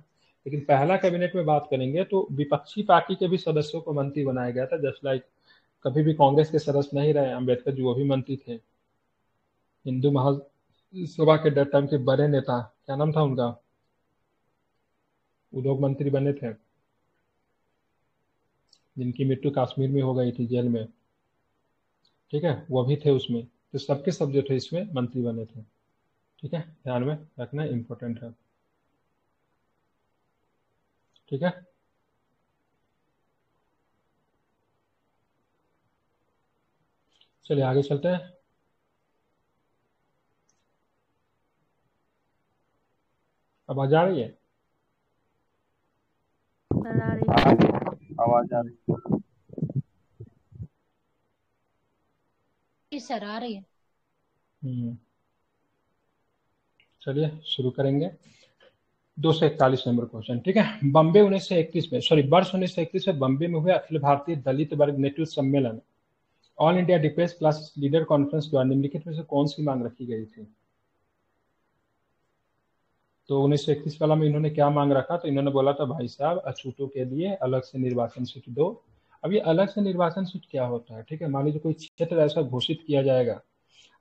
लेकिन पहला कैबिनेट में बात करेंगे तो विपक्षी पार्टी के भी सदस्यों को मंत्री बनाया गया था। जस्ट लाइक कभी भी कांग्रेस के सदस्य नहीं रहे अम्बेडकर जी, वो भी मंत्री थे। हिंदू महासभा के डेट टाइम के बड़े नेता, क्या नाम था उनका, उद्योग मंत्री बने थे, जिनकी मृत्यु कश्मीर में हो गई थी जेल में, ठीक है, वो भी थे उसमें। तो सबके सब जो थे इसमें मंत्री बने थे, ठीक है, ध्यान में रखना इंपॉर्टेंट है, ठीक है। चलिए आगे चलते हैं। आवाज आ रही है? सर आ रही है। आवाज आ रही है। जी सर आ रही है। चलिए शुरू करेंगे। 241 नंबर क्वेश्चन, ठीक है। बॉम्बे 1931 में, सॉरी, वर्ष 1931 में बॉम्बे में हुए अखिल भारतीय दलित वर्ग नेतृत्व सम्मेलन all India depress class leader conference द्वारा निम्नलिखित में से कौन सी मांग रखी गई थी? तो 1931 वाला में इन्होंने क्या मांग रखा, तो इन्होंने बोला था भाई साहब अछूतों के लिए अलग से निर्वाचन सीट दो। अब ये अलग से निर्वाचन सीट क्या होता है, ठीक है। मान लीजिए कोई क्षेत्र ऐसा घोषित किया जाएगा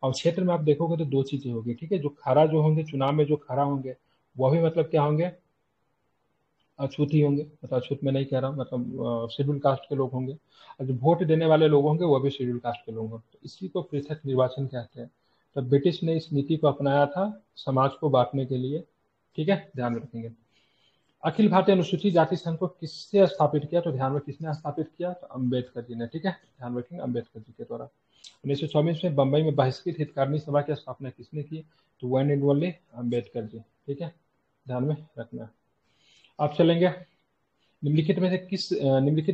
और क्षेत्र में आप देखोगे तो दो चीजें होगी, ठीक है। जो खरा जो होंगे चुनाव में, जो खरा होंगे वह भी मतलब क्या होंगे, अछूत ही होंगे। मतलब अछूत में नहीं कह रहा हूँ, मतलब शेड्यूल कास्ट के लोग होंगे। और जो वोट देने वाले लोग होंगे वो भी शेड्यूल कास्ट के लोग होंगे। तो इसी को पृथक निर्वाचन कहते हैं। तो ब्रिटिश ने इस नीति को अपनाया था समाज को बांटने के लिए, ठीक है, ध्यान रखेंगे। अखिल भारतीय अनुसूचित जाति संघ को किससे स्थापित किया, तो ध्यान में किसने स्थापित किया, तो अम्बेडकर जी ने, ठीक है, ध्यान रखेंगे, अम्बेडकर जी के द्वारा। 1924 में बंबई में बहिष्कृत हितकारिणी सभा की स्थापना किसने की, तो one and only Ambedkar ji, ठीक है, ध्यान में रखना। अब चलेंगे, निम्नलिखित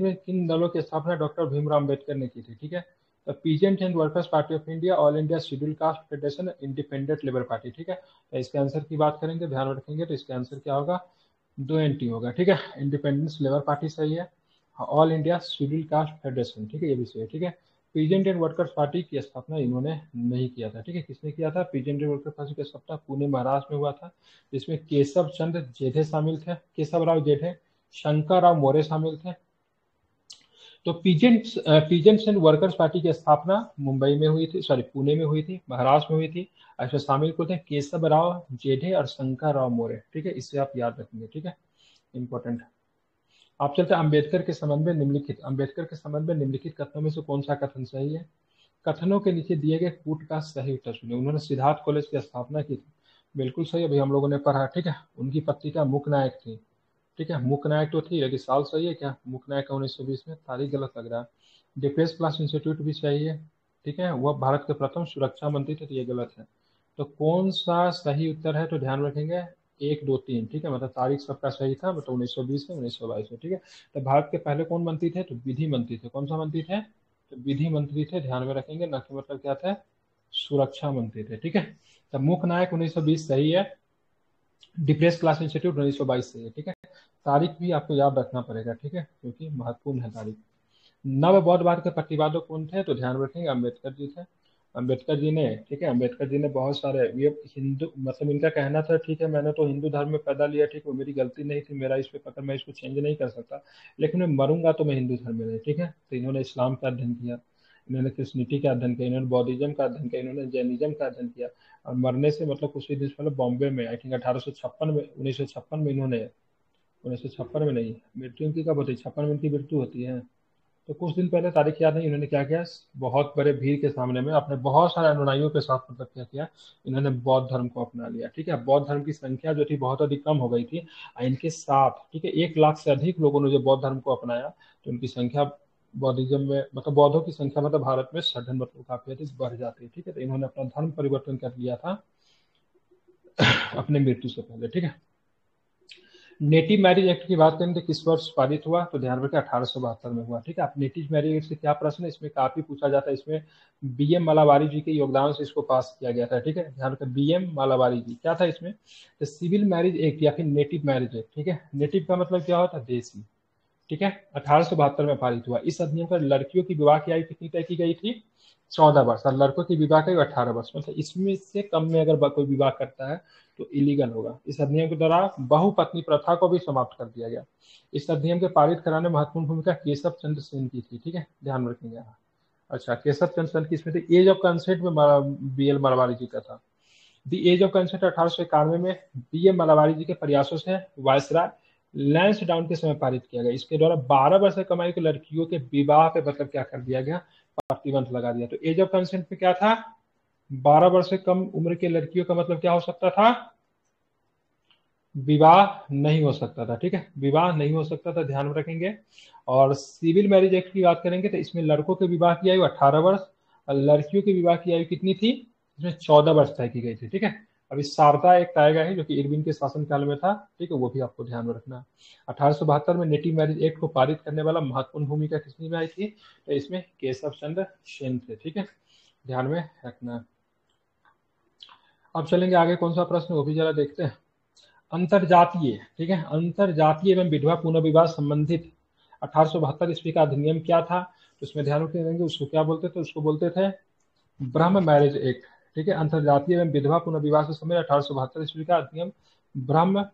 में किन दलों की स्थापना डॉक्टर भीमराव अम्बेडकर ने की थी, ठीक है। तो peasant and workers party of India, all India schedule caste federation, independent labour party. ठीक है, तो इसके आंसर की बात करेंगे, ध्यान रखेंगे, तो इसका आंसर क्या होगा, 2 NT होगा। ठीक है, इंडिपेंडेंस लेबर पार्टी सही है, all India schedule caste federation, ठीक है, ये भी सही है। ठीक है, पीजेंट एंड वर्कर्स पार्टी की स्थापना इन्होंने नहीं किया था। ठीक है, किसने किया था, पीजेंट एंड वर्कर्स पार्टी की स्थापना पुणे महाराष्ट्र में हुआ था, जिसमें केशव चंद्र जेठे शामिल थे, केशव राव जेठे, शंकर राव मोरे शामिल थे। तो पीजेंट्स एंड वर्कर्स पार्टी की स्थापना मुंबई में हुई थी, सॉरी पुणे में हुई थी, महाराष्ट्र में हुई थी। इसमें शामिल को थे केशव राव जेठे और शंकर राव मोरे। ठीक है, इससे आप याद रखेंगे। ठीक है, इंपॉर्टेंट। आप चलते हैं अम्बेडकर के संबंध में निम्नलिखित, अम्बेडकर के संबंध में निम्नलिखित कथनों में से कौन सा कथन सही है। कथनों के नीचे दिए गए कूट का सही उत्तर सुनिए। उन्होंने सिद्धार्थ कॉलेज की स्थापना की थी, बिल्कुल सही, अभी हम लोगों ने पढ़ा। ठीक है, उनकी पत्रिका मुख्य नायक थी। ठीक है, मुख्य नायक तो थी, लेकिन साल सही है क्या, मुख्य नायक 1920 में, तारीख गलत लग रहा है। डिफेंस क्लास इंस्टीट्यूट भी सही है। ठीक है, वह भारत के प्रथम सुरक्षा मंत्री थे, तो ये गलत है। तो कौन सा सही उत्तर है, तो ध्यान रखेंगे 1, 2, 3। ठीक है, मतलब तारीख सबका सही था, मतलब 1920 में, 1922 में। ठीक है, तो भारत के पहले कौन मंत्री थे, तो विधि मंत्री थे। कौन सा मंत्री थे, तो विधि मंत्री थे, ध्यान में रखेंगे, न कि मतलब क्या थे, सुरक्षा मंत्री थे। ठीक है, तो मुख्य नायक 1920 सही है, डिप्रेस क्लास इंस्टीट्यूट 1922 सही है। ठीक है, तारीख भी आपको याद रखना पड़ेगा। ठीक है, क्योंकि महत्वपूर्ण है तारीख। नव बौद्धवाद के प्रतिपादक कौन थे, तो ध्यान रखेंगे अम्बेडकर जी थे। अम्बेडकर जी ने, ठीक है, अम्बेडकर जी ने बहुत सारे, ये हिंदू, मतलब इनका कहना था, ठीक है, मैंने तो हिंदू धर्म में पैदा लिया, ठीक है, वो मेरी गलती नहीं थी, मेरा इस पे पकड़, मैं इसको चेंज नहीं कर सकता, लेकिन मैं मरूंगा तो मैं हिंदू धर्म में नहीं। ठीक है, तो इन्होंने इस्लाम का अध्ययन किया, इन्होंने क्रिश्चियनिटी का अध्ययन किया, इन्होंने बौद्धिज्म का अध्ययन किया, इन्होंने जैनिज्म का अध्ययन किया, और मरने से मतलब कुछ ही दिन पहले बॉम्बे में, आई थिंक 1856 में, 1956 में इन्होंने, 1956 में नहीं, मृत्यु इनकी कब होती है, 56 में इनकी मृत्यु होती है। तो कुछ दिन पहले, तारीख याद नहीं, इन्होंने क्या किया, बहुत बड़े भीड़ के सामने में अपने बहुत सारे अनुयायियों के साथ मतलब क्या किया, इन्होंने बौद्ध धर्म को अपना लिया। ठीक है, बौद्ध धर्म की संख्या जो थी बहुत अधिक कम हो गई थी, और इनके साथ, ठीक है, 1 लाख से अधिक लोगों ने जो बौद्ध धर्म को अपनाया, तो उनकी संख्या बौद्धिज्म में, मतलब बौद्धों की संख्या मतलब भारत में सघन मतलब काफी अधिक बढ़ जाती है। ठीक है, तो इन्होंने अपना धर्म परिवर्तन कर लिया था अपने मृत्यु से पहले। ठीक है, नेटिव मैरिज एक्ट की बात करें तो किस वर्ष पारित हुआ, तो ध्यान रखें 1872 में हुआ। ठीक है, आप नेटिव मैरिज एक्ट से क्या प्रश्न है, इसमें काफी पूछा जाता है, इसमें BM मालावारी जी के योगदान से इसको पास किया गया था। ठीक है, ध्यान रखें, BM मालावारी जी, क्या था इसमें, तो सिविल मैरिज एक्ट या फिर नेटिव मैरिज एक्ट। ठीक है, नेटिव का मतलब क्या होता है, देसी। ठीक है, 1872 में पारित हुआ। इस अधिनियम पर लड़कियों की विवाह की आयु कितनी तय की गई थी, 14 वर्ष, और लड़कों की विवाह की आयु 18 वर्ष, मतलब इसमें से कम में अगर कोई विवाह करता है तो इलीगल होगा। इस अधिनियम के द्वारा बहुपत्नी प्रथा को भी समाप्त कर दिया गया। इस अधिनियम के पारित कराने में महत्वपूर्ण भूमिका केशव चंद्र सेन की थी। ठीक है, ध्यान रखेंगे यहाँ। अच्छा, केशव चंद्र सेन किसमें थे, एज ऑफ कंसेंट में BL मालावारी जी का था। दी एज ऑफ कंसेंट 1891 में BM मालावारी जी के प्रयासों से वायसराय लैंसडाउन के समय पारित किया गया। इसके द्वारा 12 वर्ष से कम आयु की लड़कियों के विवाह पे मतलब क्या कर दिया गया, प्रतिबंध लगा दिया। तो एज ऑफ कंसेंट में क्या था, 12 वर्ष से कम उम्र के लड़कियों का मतलब क्या हो सकता था, विवाह नहीं हो सकता था। ठीक है, विवाह नहीं हो सकता था, ध्यान रखेंगे। और सिविल मैरिज एक्ट की बात करेंगे तो इसमें लड़कों के विवाह की आयु 18 वर्ष और लड़कियों की विवाह की आयु कितनी थी, इसमें 14 वर्ष तय की गई थी। ठीक है, अभी शारदा एक्ट आएगा है जो कि इरविन के शासनकाल में था। ठीक है, वो भी आपको ध्यान में रखना है। 1872 में नेटिव मैरिज एक्ट को पारित करने वाला महत्वपूर्ण भूमिका किसने में आई थी, तो इसमें केशव चंद्र सेन थे। ठीक है, ध्यान में रखना। अब चलेंगे आगे, कौन सा प्रश्न वो भी जरा देखते हैं। अंतरजातीय, ठीक है, अंतरजातीय एवं विधवा पुनर्विवाह संबंधित 1872 ईस्वी का अधिनियम क्या था, तो इसमें ध्यान रखेंगे, उसको क्या बोलते थे, उसको बोलते थे ब्रह्म मैरिज एक्ट। ठीक है, अंतरजातीय एवं विधवा पुनर्विवाह से संबंधित 1872 ईस्वी का अधिनियम ब्रह्म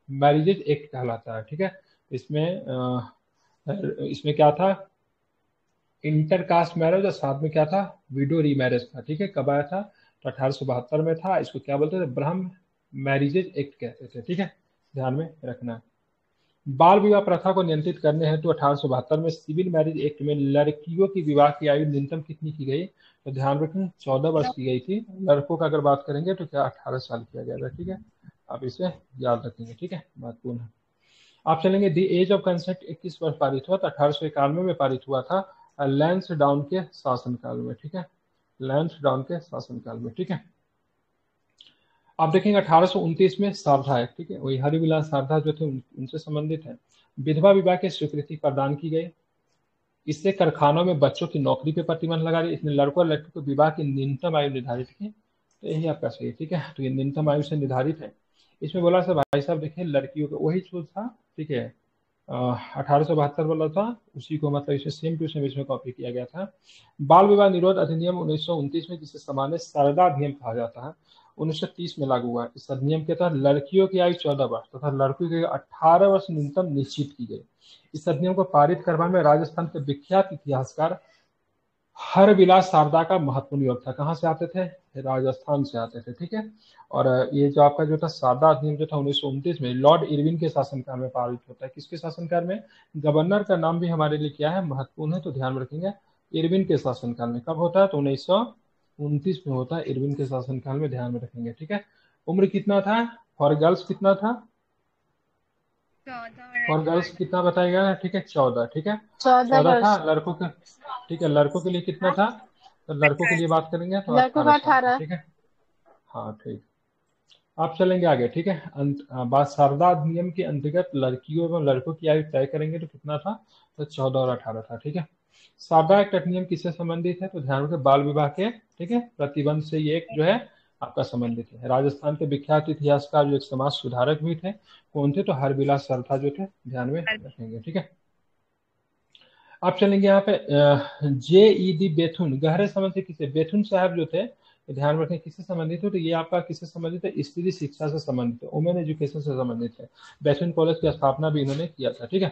मैरिजेज एक्ट कहलाता है। ठीक है, इसमें क्या था, इंटरकास्ट मैरिज, और साथ में क्या था, विडो रीमैरिज था। ठीक है, कब आया था, तो 1872 में था। इसको क्या बोलते थे, ब्रह्म मैरिजेज एक्ट कहते थे। ठीक है, ध्यान में रखना। बाल विवाह प्रथा को नियंत्रित करने हेतु 1872 में सिविल मैरिज एक्ट में लड़कियों की विवाह की आयु न्यूनतम कितनी की गई, तो ध्यान रखें 14 वर्ष की गई थी। लड़कों का अगर बात करेंगे तो क्या 18 साल किया गया था। ठीक है, आप इसे याद रखेंगे। ठीक है, महत्वपूर्ण है। आप चलेंगे, दी एज ऑफ कंसेंट 21 वर्ष पारित हुआ, तो 1891 में पारित हुआ था लैंसडाउन के शासनकाल में। ठीक है, लैंसडाउन के शासनकाल में। ठीक है, आप देखेंगे 1829 में सारदा एक्ट, ठीक है, वही हरिविलास सारदा जो थे उनसे संबंधित है। विधवा विवाह की स्वीकृति प्रदान की गई। इससे कारखानों में बच्चों की नौकरी पे प्रतिबंध लगा रही, इसने लड़कों और लड़की को विवाह की न्यूनतम आयु निर्धारित की। तो यही आपका सही है, ठीक है। तो ये न्यूनतम आयु से निर्धारित है। इसमें बोला था भाई साहब देखिए लड़कियों का वही चूज था, ठीक है। 1872 वाला था, उसी को मतलब इसे सेम टू सेम इसमें कॉपी किया गया था। बाल विवाह निरोध अधिनियम 1929 में, जिसे सामान्य शारदा अधिनियम कहा जाता है, 1930 में लागू हुआ। इस अधिनियम के तहत लड़कियों की आयु 14 वर्ष तथा लड़कियों की 18 वर्ष न्यूनतम निश्चित की गई। इस अधिनियम को पारित करवाने में राजस्थान के विख्यात इतिहासकार हरविलास शारदा का महत्वपूर्ण योग था। कहाँ से आते थे? राजस्थान से आते थे, ठीक है। और ये जो आपका जो था शारदा अधिनियम जो था 1929 में लॉर्ड इरविन के शासनकाल में पारित होता है। किसके शासनकाल में? गवर्नर का नाम भी हमारे लिए क्या है, महत्वपूर्ण है, तो ध्यान में रखेंगे। इरविन के शासनकाल में। कब होता है? तो 1929 में होता है, इरविन के शासनकाल में, ध्यान में रखेंगे, ठीक है। उम्र कितना था फॉर गर्ल्स? कितना था फॉर गर्ल्स? कितना बताया गया है? ठीक है, 14, ठीक है। 14 था। लड़कों के, ठीक है, लड़कों के लिए कितना था? तो लड़कों के लिए बात करेंगे तो 18 साल था, ठीक है। हाँ ठीक। आप चलेंगे आगे, ठीक है। बात शारदा अधिनियम के अंतर्गत लड़कियों एवं लड़कों की आयु तय करेंगे तो कितना था? तो 14 और 18 था, ठीक है। शारदा एक्ट अधिनियम किससे संबंधित है? तो ध्यान रखें बाल विवाह के, ठीक है, प्रतिबंध से ये एक जो है आपका संबंधित है। राजस्थान के विख्यात इतिहासकार जो एक समाज सुधारक भी थे, कौन थे? तो हरविलास शारदा जो थे, ध्यान में रखेंगे, ठीक है। आप चलेंगे यहाँ पे JED बेथुन, गहरे संबंध से किसे? बेथुन साहब जो थे, ध्यान रखें किससे संबंधित है? तो ये आपका किससे संबंधित है? स्त्री शिक्षा से संबंधित है, वुमेन एजुकेशन से संबंधित है। बेथुन कॉलेज की स्थापना भी इन्होंने किया था, ठीक है।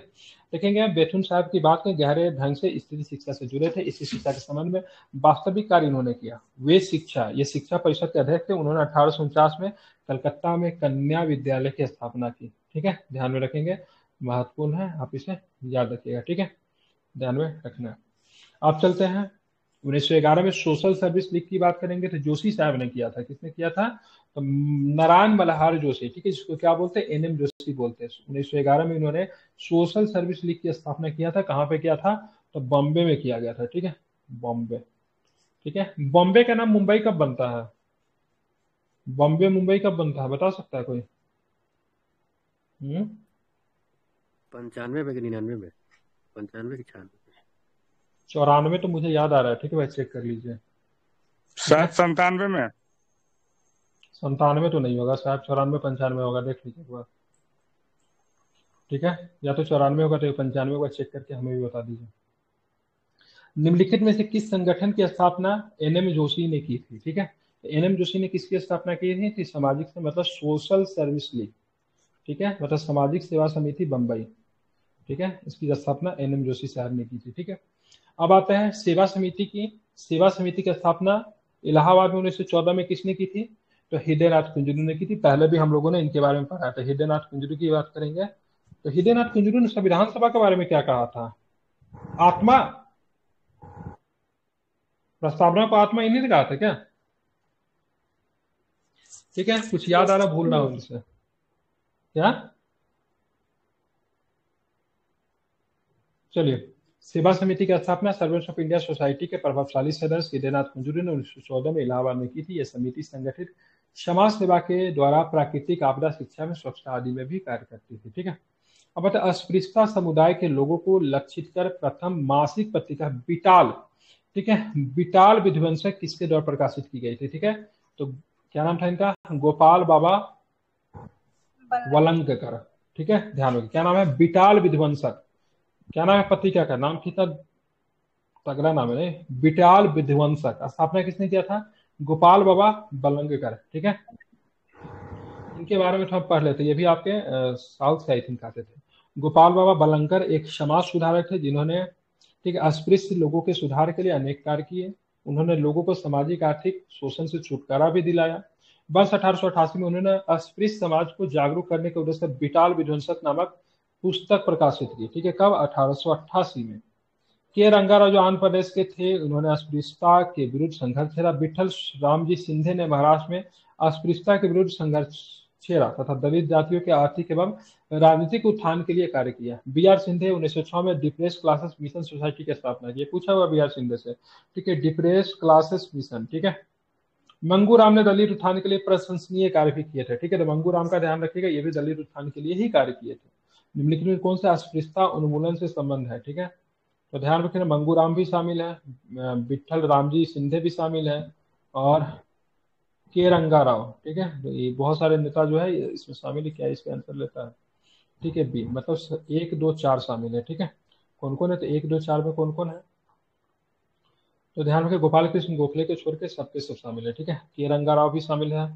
देखेंगे बेथुन साहब की बात करें, गहरे ढंग से स्त्री शिक्षा से जुड़े थे। इसी शिक्षा के संबंध में वास्तविक कार्य इन्होंने किया। वे शिक्षा, ये शिक्षा परिषद के अध्यक्ष थे। उन्होंने 1849 में कलकत्ता में कन्या विद्यालय की स्थापना की, ठीक है, ध्यान में रखेंगे, महत्वपूर्ण है, आप इसे याद रखिएगा, ठीक है, ध्यान में रखना। आप चलते हैं 1911 में सोशल सर्विस लीग की बात करेंगे तो जोशी साहब ने किया था। किसने किया था? तो नारायण मल्हार जोशी, ठीक है, जिसको क्या बोलते हैं? NM जोशी बोलते हैं। 1911 में इन्होंने सोशल सर्विस लीग की स्थापना किया था। कहाँ पे किया था? तो बॉम्बे में किया गया था, ठीक है, बॉम्बे, ठीक है। बॉम्बे का नाम मुंबई कब बनता है? बॉम्बे मुंबई कब बनता है, बता सकता है कोई? 95 में कि 99 में? 95 कि 96? 94 तो मुझे याद आ रहा है, ठीक है भाई, चेक कर लीजिए। शायद 97 में। 97 तो नहीं होगा, शायद 94 95 होगा, देख लीजिए एक बार, ठीक है। या तो 94 होगा तो 95 होगा, चेक करके हमें भी बता दीजिए। निम्नलिखित में से किस संगठन की स्थापना NM जोशी ने की थी? ठीक है, NM जोशी ने किसकी स्थापना की थी? तो सामाजिक से मतलब सोशल सर्विस लीग, ठीक है, मतलब सामाजिक सेवा समिति बम्बई, ठीक है, इसकी स्थापना NM जोशी साहब ने की थी, ठीक है। अब आते हैं सेवा समिति की। सेवा समिति की स्थापना इलाहाबाद में 1914 में किसने की थी? तो हृदयनाथ कुंजरू ने की थी। पहले भी हम लोगों ने इनके बारे में पढ़ा था। हृदयनाथ कुंजरू की बात करेंगे तो हृदयनाथ कुंजरू ने संविधान सभा के बारे में क्या कहा था? आत्मा, प्रस्तावना को आत्मा इन्हीं ने कहा था क्या? ठीक है, कुछ याद आ रहा, भूल रहा हूं इनसे क्या? चलिए, सेवा समिति की स्थापना सर्वेंट्स ऑफ इंडिया सोसाइटी के प्रभावशाली सदस्य हृदयनाथ कुंजरू ने 1914 में इलाहाबाद में की थी। यह समिति संगठित समाज सेवा के द्वारा प्राकृतिक आपदा, शिक्षा में स्वच्छता आदि में भी कार्य करती थी, ठीक है। अब बता, अस्पृश्यता समुदाय के लोगों को लक्षित कर प्रथम मासिक पत्रिका बिटाल, ठीक है, बिटाल विध्वंसक किसके द्वारा प्रकाशित की गई थी? ठीक है, तो क्या नाम था इनका? गोपाल बाबा वलंगकर, ठीक है, ध्यान रखिए, क्या नाम है? बिटाल विध्वंसक। क्या नाम है पत्रिका का? नाम कितना तगड़ा नाम है, बिटाल विध्वंसक। स्थापना किसने किया था? गोपाल बाबा वलंगकर, ठीक है। इनके बारे में थोड़ा पढ़ लेते, ये भी आपके साउथ से आई थिंक आते थे। गोपाल बाबा वलंगकर एक समाज सुधारक थे जिन्होंने, ठीक है, अस्पृश्य लोगों के सुधार के लिए अनेक कार्य किए। उन्होंने लोगों को सामाजिक आर्थिक शोषण से छुटकारा भी दिलाया। वर्ष 1888 में उन्होंने अस्पृश्य समाज को जागरूक करने के उद्देश्य से बिटाल विध्वंसक नामक पुस्तक प्रकाशित की, ठीक है, कब? 1888 में। के रंगाराव जो आंध्र प्रदेश के थे, उन्होंने अस्पृश्यता के विरुद्ध संघर्ष छेड़ा। विठल रामजी सिंधे ने महाराष्ट्र में अस्पृश्यता के विरुद्ध संघर्ष छेड़ा तथा दलित जातियों के आर्थिक एवं राजनीतिक उत्थान के लिए कार्य किया। BR सिंधे 1906 में डिप्रेस क्लासेस मिशन सोसाइटी की स्थापना की। पूछा हुआ BR सिंधे से, ठीक है, डिप्रेस क्लासेस मिशन, ठीक है। मंगू राम ने दलित उत्थान के लिए प्रशंसनीय कार्य भी किए थे, ठीक है, तो मंगू राम का ध्यान रखिएगा, ये भी दलित उत्थान के लिए ही कार्य किए थे। निम्नलिखित में कौन सा अस्पृश्यता उन्मूलन से संबंध है? ठीक है, तो ध्यान रखिए मंगूराम भी शामिल है, विट्ठल रामजी सिंधे भी शामिल है, और के रंगा राव। ठीक है, तो ये बहुत सारे नेता जो है इसमें शामिल है। क्या इसका आंसर लेता है? ठीक है, बी, मतलब 1 2 4 शामिल है। ठीक है, कौन कौन है? तो 1 2 4 में कौन कौन है? तो ध्यान रखिए गोपाल कृष्ण गोखले के छोड़ के सबके सब शामिल है। ठीक है, के रंगा राव भी शामिल है।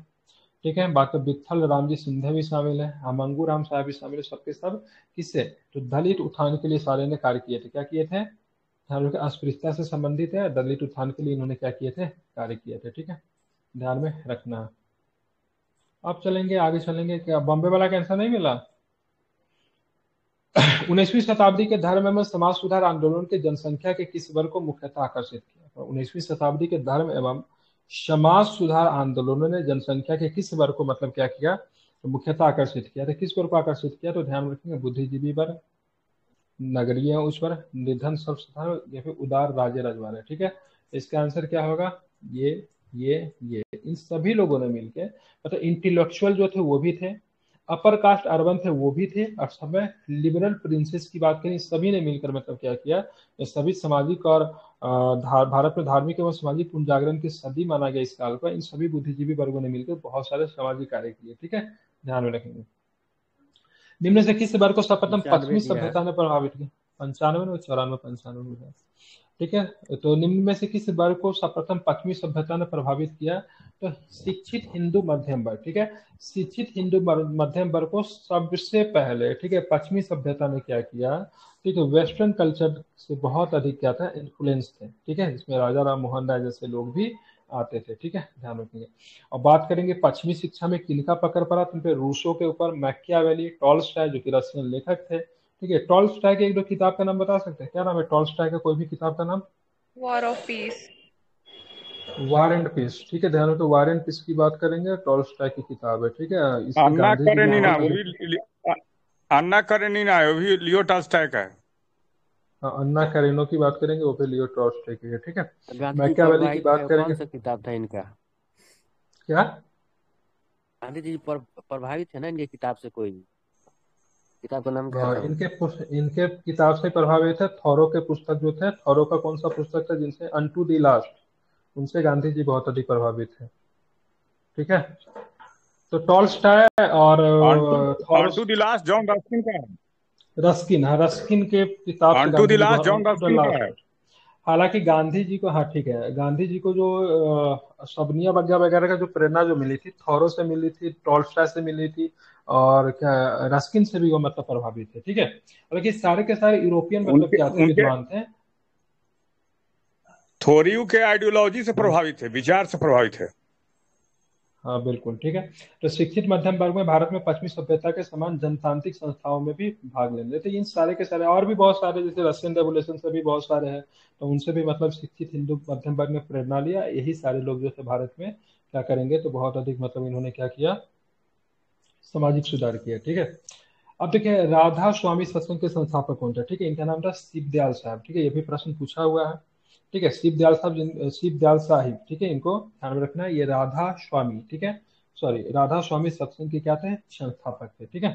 ठीक है, बाकी विट्ठल रामजी सिंधिया भी शामिल है, मंगू राम साहब भी शामिल है, सबके सब किससे? तो दलित उत्थान के लिए सारे ने कार्य किए थे। क्या किए थे? ध्यान रखिए अस्पृश्यता से संबंधित है, दलित उत्थान के लिए इन्होंने क्या किए थे? कार्य किए थे। ठीक है, ध्यान में रखना। अब चलेंगे आगे, चलेंगे। क्या बॉम्बे वाला का आंसर नहीं मिला? 19वीं शताब्दी के धर्म एवं समाज सुधार आंदोलन के जनसंख्या के किस वर्ग को मुख्यतः आकर्षित किया? तो 19वीं शताब्दी के धर्म एवं समाज सुधार आंदोलनों ने जनसंख्या के किस वर्ग को मतलब क्या किया? तो मुख्यतः आकर्षित किया। तो किस वर्ग को आकर्षित किया? तो ध्यान रखेंगे बुद्धिजीवी वर्ग, नगरीय उस वर्ग, निर्धन सब साधारण, या फिर उदार राज्य रजवाड़े। ठीक है, इसका आंसर क्या होगा? ये इन सभी लोगों ने मिलकर, मतलब इंटेलेक्चुअल जो थे वो भी थे, अपर कास्ट अर्बन थे वो भी थे, और सब में लिबरल प्रिंसेस की बात करें, सभी ने मिलकर मतलब क्या किया? ये सभी सामाजिक और भारत में धार्मिक एवं सामाजिक पुनर्जागरण की सदी माना गया इस काल को। इन सभी बुद्धिजीवी वर्गों ने मिलकर बहुत सारे सामाजिक कार्य किए। ठीक है, ध्यान में रखेंगे। निम्न से किस वर्ग को सर्वप्रथम 95 पश्चिमी दिया है। सभ्यता ने प्रभावित किया? 95 में, 94 95 में। ठीक है, तो निम्न में से किस वर्ग को सर्वप्रथम पश्चिमी सभ्यता ने प्रभावित किया? तो शिक्षित हिंदू मध्यम वर्ग। ठीक है, शिक्षित हिंदू मध्यम वर्ग को सबसे पहले, ठीक है, पश्चिमी सभ्यता ने क्या किया? ठीक है, वेस्टर्न कल्चर से बहुत अधिक क्या था? इन्फ्लुएंस थे। ठीक है, इसमें राजा राम मोहन राय जैसे लोग भी आते थे। ठीक है, ध्यान रखेंगे। और बात करेंगे पश्चिमी शिक्षा में किनका पकड़ पड़ा? तो रूसों के ऊपर मैकियावेली, टॉल्स्टॉय जो कि रशियन लेखक थे। ठीक है, टॉल्स्टॉय के 1 2 किताब का नाम बता सकते हैं? क्या नाम है टॉल्स्टॉय का कोई भी किताब का नाम? War of peace. War and peace. ठीक है, ध्यान रखो वार एंड पीस की बात करेंगे, टॉल्स्टॉय की किताब है। ठीक है, इसमें अन्ना गांधी जी ने करेनिना बहुत वो अधिक। भी अन्ना करेनिना है, वो भी लियो टॉल्स्टॉय का है। अन्ना कैरेनो की बात करेंगे, वो फिर लियो टॉल्स्टॉय की है। ठीक है, गांधी जी मैकियावेली की प्रभावित बात है, कौन करेंगे। सा किताब था इनका? क्या? गांधी जी प्रभावित है ना इनके किताब से? कोई किताब का नाम क्या था वो? इनके किताब से प्रभावित है थॉरो के पुस्तक जो थे। थॉरो का कौन सा पुस्तक था? जिनसे अनटू द लास्ट, उनसे गांधी जी बहुत अधिक प्रभावित है। ठीक है, तो टॉल्स्टॉय और on Thoreau. To the last John Ruskin का है। रस्किन, हाँ, रस्किन के किताब से on to the Gandhi ji last बहुत, जॉन टू द रस्किन का है। लास्ट। हालांकि गांधी जी को, हाँ ठीक है, गांधी जी को जो सबनिया बग्गा वगैरह का जो प्रेरणा जो मिली थी, थॉरो से मिली थी, टॉल्स्टॉय से मिली थी, और क्या रस्किन से भी वो मतलब प्रभावित थे। ठीक है, हालांकि सारे के सारे यूरोपियन मतलब उनके क्या थे? उनके विद्वान थे। थोरियू के आइडियोलॉजी से प्रभावित है, विचार से प्रभावित है। हाँ बिल्कुल, ठीक है। तो शिक्षित मध्यम वर्ग में भारत में पश्चिमी सभ्यता के समान जनतांत्रिक संस्थाओं में भी भाग लेने थे। इन सारे के सारे और भी बहुत सारे, जैसे रशियन रेवोल्यूशन से भी बहुत सारे हैं, तो उनसे भी मतलब शिक्षित हिंदू मध्यम वर्ग ने प्रेरणा लिया। यही सारे लोग जो थे भारत में क्या करेंगे? तो बहुत अधिक मतलब इन्होंने क्या किया? सामाजिक सुधार किया। ठीक है, अब देखिए राधा स्वामी सत्संग के संस्थापक कौन थे? ठीक है, इनका नाम था शिवदयाल साहब। ठीक है, ये भी प्रश्न पूछा हुआ है। ठीक है, शिवदयाल साहब शिवदयाल साहिब। ठीक है, इनको ध्यान में रखना है। ये राधा स्वामी, ठीक है, सॉरी, राधा स्वामी सत्संग के क्या थे? संस्थापक थे। ठीक है,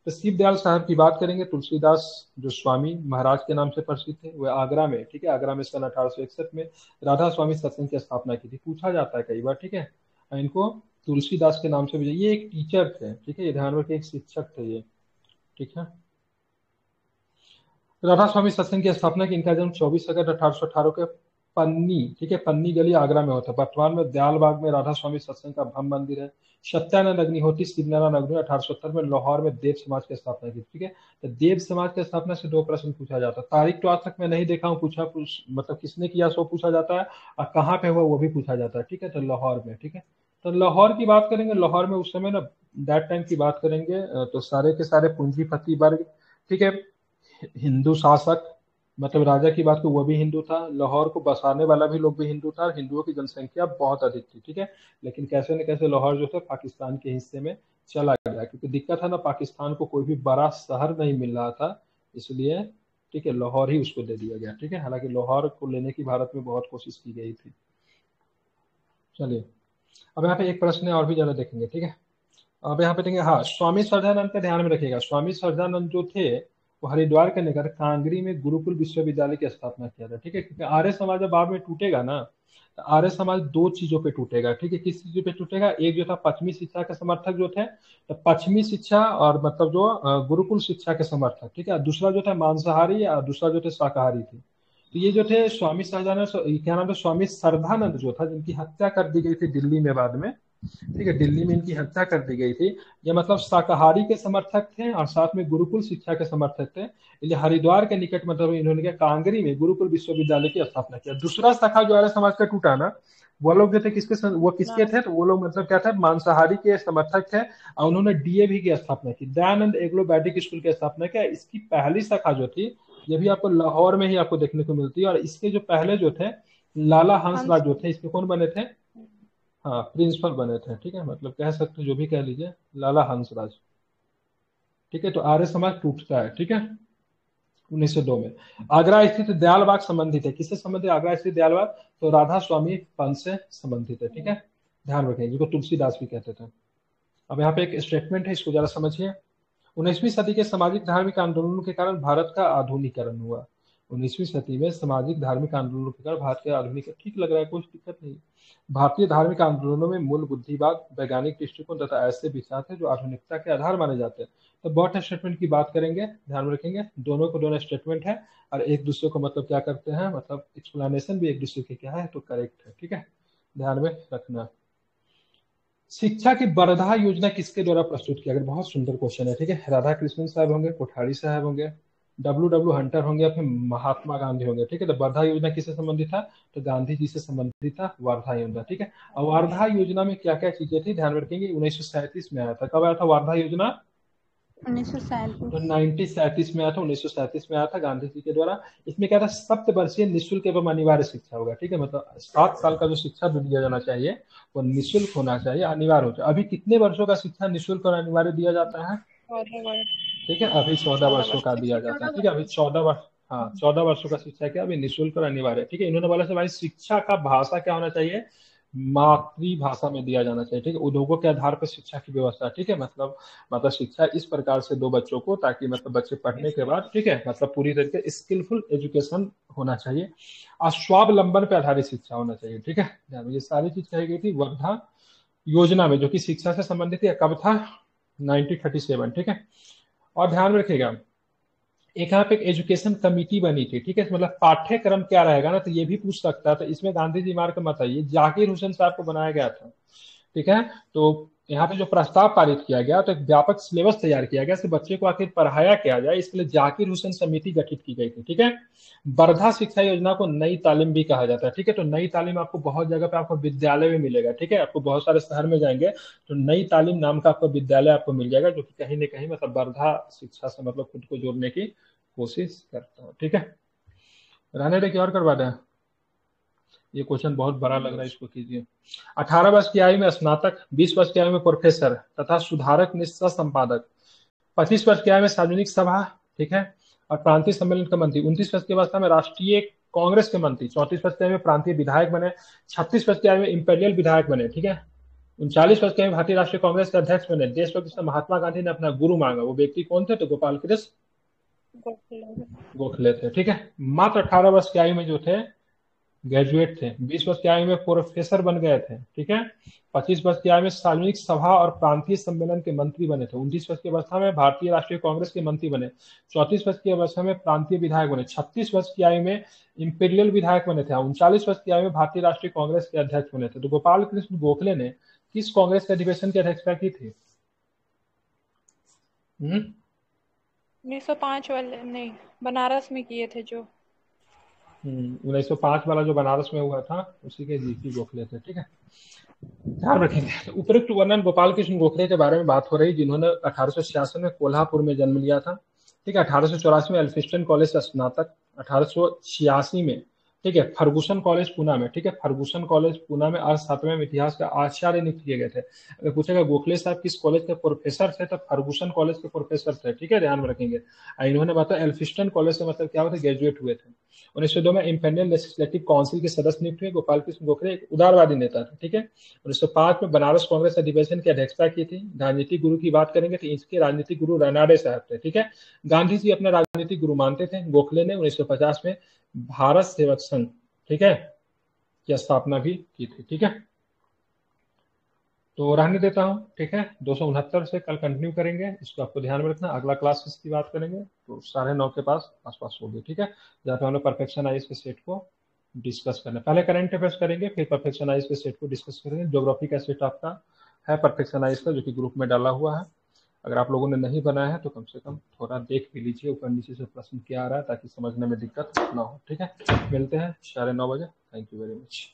तो शिवदयाल साहब की बात करेंगे। तुलसीदास जो स्वामी महाराज के नाम से प्रसिद्ध थे, वह आगरा में, ठीक है, आगरा में सन 1861 में राधा स्वामी सत्संग की स्थापना की थी। पूछा जाता है कई बार। ठीक है, इनको तुलसीदास के नाम से भी, ये एक टीचर थे। ठीक है, ये ध्यान रखिए, एक शिक्षक थे ये। ठीक है, राधा स्वामी सत्संग की स्थापना की, इनका जन्म 24 अगस्त 1818 के पन्नी, ठीक है, पन्नी गली आगरा में होता है। वर्तमान में दयालबाग में राधा स्वामी सत्संग का ब्रह्म मंदिर है। सत्यानंद अग्निहोत्री शिवनारायण अग्निहोत्री 1870 में लाहौर में देव समाज की स्थापना की। ठीक है, तो देव समाज की स्थापना से 2 प्रश्न पूछा जाता है। तारीख तो आज तक मैं नहीं देखा हूँ, मतलब किसने किया सो पूछा जाता है, और कहाँ पे हुआ वो भी पूछा जाता है। ठीक है, तो लाहौर में। ठीक है, तो लाहौर की बात करेंगे। लाहौर में उस समय ना, दैट टाइम की बात करेंगे, तो सारे के सारे पूंजीपति वर्ग, ठीक है, हिंदू शासक, मतलब राजा की बात को, वो भी हिंदू था। लाहौर को बसाने वाला भी लोग भी हिंदू था, और हिंदुओं की जनसंख्या बहुत अधिक थी। ठीक है, लेकिन कैसे न कैसे लाहौर जो था पाकिस्तान के हिस्से में चला गया, क्योंकि दिक्कत है ना, पाकिस्तान को कोई भी बड़ा शहर नहीं मिल रहा था, इसलिए ठीक है लाहौर ही उसको दे दिया गया। ठीक है, हालांकि लाहौर को लेने की भारत में बहुत कोशिश की गई थी। चलिए, अब यहाँ पे एक प्रश्न है और भी ज्यादा देखेंगे। ठीक है, अब यहाँ पे देखेंगे, हाँ, स्वामी श्रद्धानंद का ध्यान में रखिएगा। स्वामी श्रद्धानंद जो थे, वो हरिद्वार के निकट कांगरी में गुरुकुल विश्वविद्यालय की स्थापना किया था। ठीक है, क्योंकि आर्य समाज जब बाद में टूटेगा ना, तो आर्य समाज दो चीजों पे टूटेगा। ठीक है, किस चीजों पे टूटेगा? एक जो था पश्चिमी शिक्षा के समर्थक जो थे, तो पश्चिमी शिक्षा और मतलब जो गुरुकुल शिक्षा के समर्थक। ठीक है, दूसरा जो था मांसाहारी और दूसरा जो थे शाकाहारी थी। तो ये जो थे स्वामी शाहजानंद, क्या नाम था, स्वामी श्रद्धानंद जो था, जिनकी हत्या कर दी गई थी दिल्ली में बाद में। ठीक है, दिल्ली में इनकी हत्या कर दी गई थी। ये मतलब शाकाहारी के समर्थक थे और साथ में गुरुकुल शिक्षा के समर्थक थे। इसलिए हरिद्वार के निकट मतलब इन्होंने क्या कांगरी में गुरुकुल विश्वविद्यालय की स्थापना किया। दूसरा शाखा जो आर्य समाज का टूटा ना, वो लोग जो थे वो किसके थे? तो वो लोग मतलब क्या थे, मांसाहारी के समर्थक थे और उन्होंने डीएवी की स्थापना की, दयानंद एग्लो वैदिक स्कूल की स्थापना किया। इसकी पहली शाखा जो थी ये भी आपको लाहौर में ही आपको देखने को मिलती है। और इसके जो पहले जो थे लाला हंसराज जो थे, इसके कौन बने थे? हाँ, प्रिंसिपल बने थे। ठीक है, मतलब कह सकते जो भी कह लीजिए, लाला हंसराज। ठीक है, तो आर्य समाज टूटता है। ठीक है, 1902 में। आगरा स्थित दयालबाग संबंधित है, किससे संबंधित? आगरा स्थित दयालबाग तो राधा स्वामी पंत से संबंधित है। ठीक है, ध्यान रखें, जिसको तुलसीदास भी कहते थे। अब यहाँ पे एक स्टेटमेंट है, इसको जरा समझिए। 19वीं सदी के सामाजिक धार्मिक आंदोलनों के कारण भारत का आधुनिकीकरण हुआ। 19वीं सदी में सामाजिक धार्मिक आंदोलनों के कारण भारत के आधुनिक, ठीक लग रहा है, कोई दिक्कत नहीं। भारतीय धार्मिक आंदोलनों में मूल बुद्धिवाद, वैज्ञानिक दृष्टिकोण तथा ऐसे विचार थे जो आधुनिकता के आधार माने जाते हैं। तो बॉट स्टेटमेंट की बात करेंगे, ध्यान में रखेंगे, दोनों को दोनों स्टेटमेंट है और एक दूसरे को मतलब क्या करते हैं, मतलब एक्सप्लेनेशन भी एक दूसरे के क्या है तो करेक्ट है। ठीक है, ध्यान में रखना। शिक्षा की वर्धा योजना किसके द्वारा प्रस्तुत किया गया? बहुत सुंदर क्वेश्चन है। ठीक है, राधा कृष्णन साहब होंगे, कोठारी साहब होंगे, डब्ल्यू हंटर होंगे या फिर महात्मा गांधी होंगे। ठीक है, तो वर्धा योजना किससे संबंधित था? तो गांधी जी से संबंधित था वर्धा योजना। ठीक है, और वर्धा योजना में क्या क्या चीजें थी, ध्यान रखेंगे। 1937 में आया था। कब आया था वर्धा योजना? 1937 में आया था। 1937 में आया था गांधी जी के द्वारा। इसमें क्या था? सप्तवर्षीय निःशुल्क एवं अनिवार्य शिक्षा होगा। ठीक है, मतलब 7 साल का जो शिक्षा दिया जाना चाहिए वो निःशुल्क होना चाहिए, अनिवार्य हो चाहिए। अभी कितने वर्षों का शिक्षा निःशुल्क और अनिवार्य दिया जाता है? ठीक है, अभी 14 वर्षों का दिया जाता है। ठीक है, अभी 14 वर्ष, हाँ 14 वर्षों का शिक्षा क्या अभी निःशुल्क और अनिवार्य है। ठीक है, इन्होंने बोला से भाई शिक्षा का भाषा क्या होना चाहिए? मातृभाषा में दिया जाना चाहिए। ठीक है, उद्योगों के आधार पर शिक्षा की व्यवस्था। ठीक है, मतलब शिक्षा इस प्रकार से दो बच्चों को, ताकि मतलब बच्चे पढ़ने के बाद, ठीक है, मतलब पूरी तरीके स्किलफुल एजुकेशन होना चाहिए और स्वावलंबन पर आधारित शिक्षा होना चाहिए। ठीक है, ये सारी चीज कही गई थी वर्धा योजना में, जो कि शिक्षा से संबंधित है। कब था? 1937। ठीक है, और ध्यान में रखिएगा एक यहाँ पे एक एजुकेशन कमिटी बनी थी। ठीक है, मतलब पाठ्यक्रम क्या रहेगा ना, तो ये भी पूछ सकता था। इसमें गांधी जी मार्क मत आइए, जाकिर हुसैन साहब को बनाया गया था। ठीक है, तो यहाँ पे जो प्रस्ताव पारित किया गया, तो एक व्यापक सिलेबस तैयार किया गया, बच्चे को आखिर पढ़ाया क्या जाए, इसके लिए जाकिर हुसैन समिति गठित की गई थी। ठीक है, वर्धा शिक्षा योजना को नई तालीम भी कहा जाता है। ठीक है, तो नई तालीम आपको बहुत जगह पे आपको विद्यालय में मिलेगा। ठीक है, आपको बहुत सारे शहर में जाएंगे तो नई तालीम नाम का आपको विद्यालय आपको मिल जाएगा, जो कि कहीं ना कहीं मतलब वर्धा शिक्षा से मतलब खुद को जोड़ने की कोशिश करता हूँ। ठीक है, रहने दे, क्या और करवा दें। ये क्वेश्चन बहुत बड़ा लग रहा है, इसको कीजिए। 18 वर्ष की आयु में स्नातक, 20 वर्ष की आयु में प्रोफेसर तथा सुधारक निष्ठ संपादक, 25 वर्ष की आयु में सार्वजनिक सभा, ठीक है, और प्रांतीय सम्मेलन का मंत्री, 29 वर्ष की अवस्था में राष्ट्रीय कांग्रेस के मंत्री, 34 वर्ष की आयु में प्रांतीय विधायक बने, 36 वर्ष की आयु में इंपेरियल विधायक बने। ठीक है, 39 वर्ष की आयु में भारतीय राष्ट्रीय कांग्रेस के अध्यक्ष बने। देशभक्त महात्मा गांधी ने अपना गुरु मांगा, वो व्यक्ति कौन थे? तो गोपाल कृष्ण गोखले थे। ठीक है, मात्र 18 वर्ष की आयु में जो थे ग्रेजुएट थे, 20 वर्ष की आयु में प्रोफेसर बन गए थे। ठीक है, 25 वर्ष की आयु में सार्वजनिक सभा और प्रांतीय सम्मेलन के मंत्री बने थे। 29 वर्ष की अवस्था में भारतीय राष्ट्रीय कांग्रेस के मंत्री बने। 34 वर्ष की अवस्था में प्रांतीय विधायक बने। 36 वर्ष की आयु में इंपीरियल विधायक बने थे। 39 वर्ष की आयु में भारतीय राष्ट्रीय कांग्रेस के अध्यक्ष बने थे। तो गोपाल कृष्ण गोखले ने किस कांग्रेस के अधिवेशन की अध्यक्षता की थी? 1905 वाले नहीं, बनारस में किए थे जो 1905 वाला जो बनारस में हुआ था, उसी के जीपी गोखले थे। ठीक है, ध्यान रखेंगे। तो उपरोक्त वर्णन गोपाल कृष्ण गोखले के बारे में बात हो रही, जिन्होंने 1866 में कोल्हापुर में जन्म लिया था। ठीक है, 1884 में एल्फिस्टन कॉलेज से स्नातक, 1886 में ठीक है, फर्गुसन कॉलेज पूना में, ठीक है, फर्गुसन कॉलेज पूना में अर्थशास्त्र में इतिहास का आचार्य नियुक्त किए गए थे। अगर पूछेगा गोखले साहब किस कॉलेज के प्रोफेसर थे, तो फर्गुसन कॉलेज के प्रोफेसर थे, ठीक है, ध्यान में रखेंगे। इन्होंने बताया एल्फिस्टन कॉलेज से मतलब क्या हुआ था, ग्रेजुएट हुए थे। 1902 में इंडियन लेजिस्लेटिव काउंसिल के सदस्य नियुक्त हुए। गोपाल कृष्ण गोखले एक उदारवादी नेता थे, ठीक है। 1905 में बनारस कांग्रेस अधिवेशन की अध्यक्षता की थी। राजनीतिक गुरु की बात करेंगे तो इसके राजनीतिक गुरु रनाडे साहब थे, ठीक है। गांधी जी अपने राजनीतिक गुरु मानते थे। गोखले ने 1950 में भारत सेवक संघ, ठीक है, की स्थापना भी की थी, ठीक है। तो रहने देता हूं, ठीक है। 269 से कल कंटिन्यू करेंगे, इसको आपको ध्यान में रखना। अगला क्लास इसकी बात करेंगे तो 9:30 के आसपास होगी, ठीक है, जहाँ पे हम लोग परफेक्शन आइज के सेट को डिस्कस करना। पहले करंट अफेयर्स करेंगे, फिर परफेक्शन आइज के सेट को डिस्कस करेंगे। ज्योग्राफी का सेट आपका है परफेक्शन आइज का, जो कि ग्रुप में डाला हुआ है। अगर आप लोगों ने नहीं बनाया है तो कम से कम थोड़ा देख भी लीजिए ऊपर नीचे से प्रश्न क्या आ रहा है, ताकि समझने में दिक्कत ना हो, ठीक है। मिलते हैं 9:30 बजे। Thank you very much.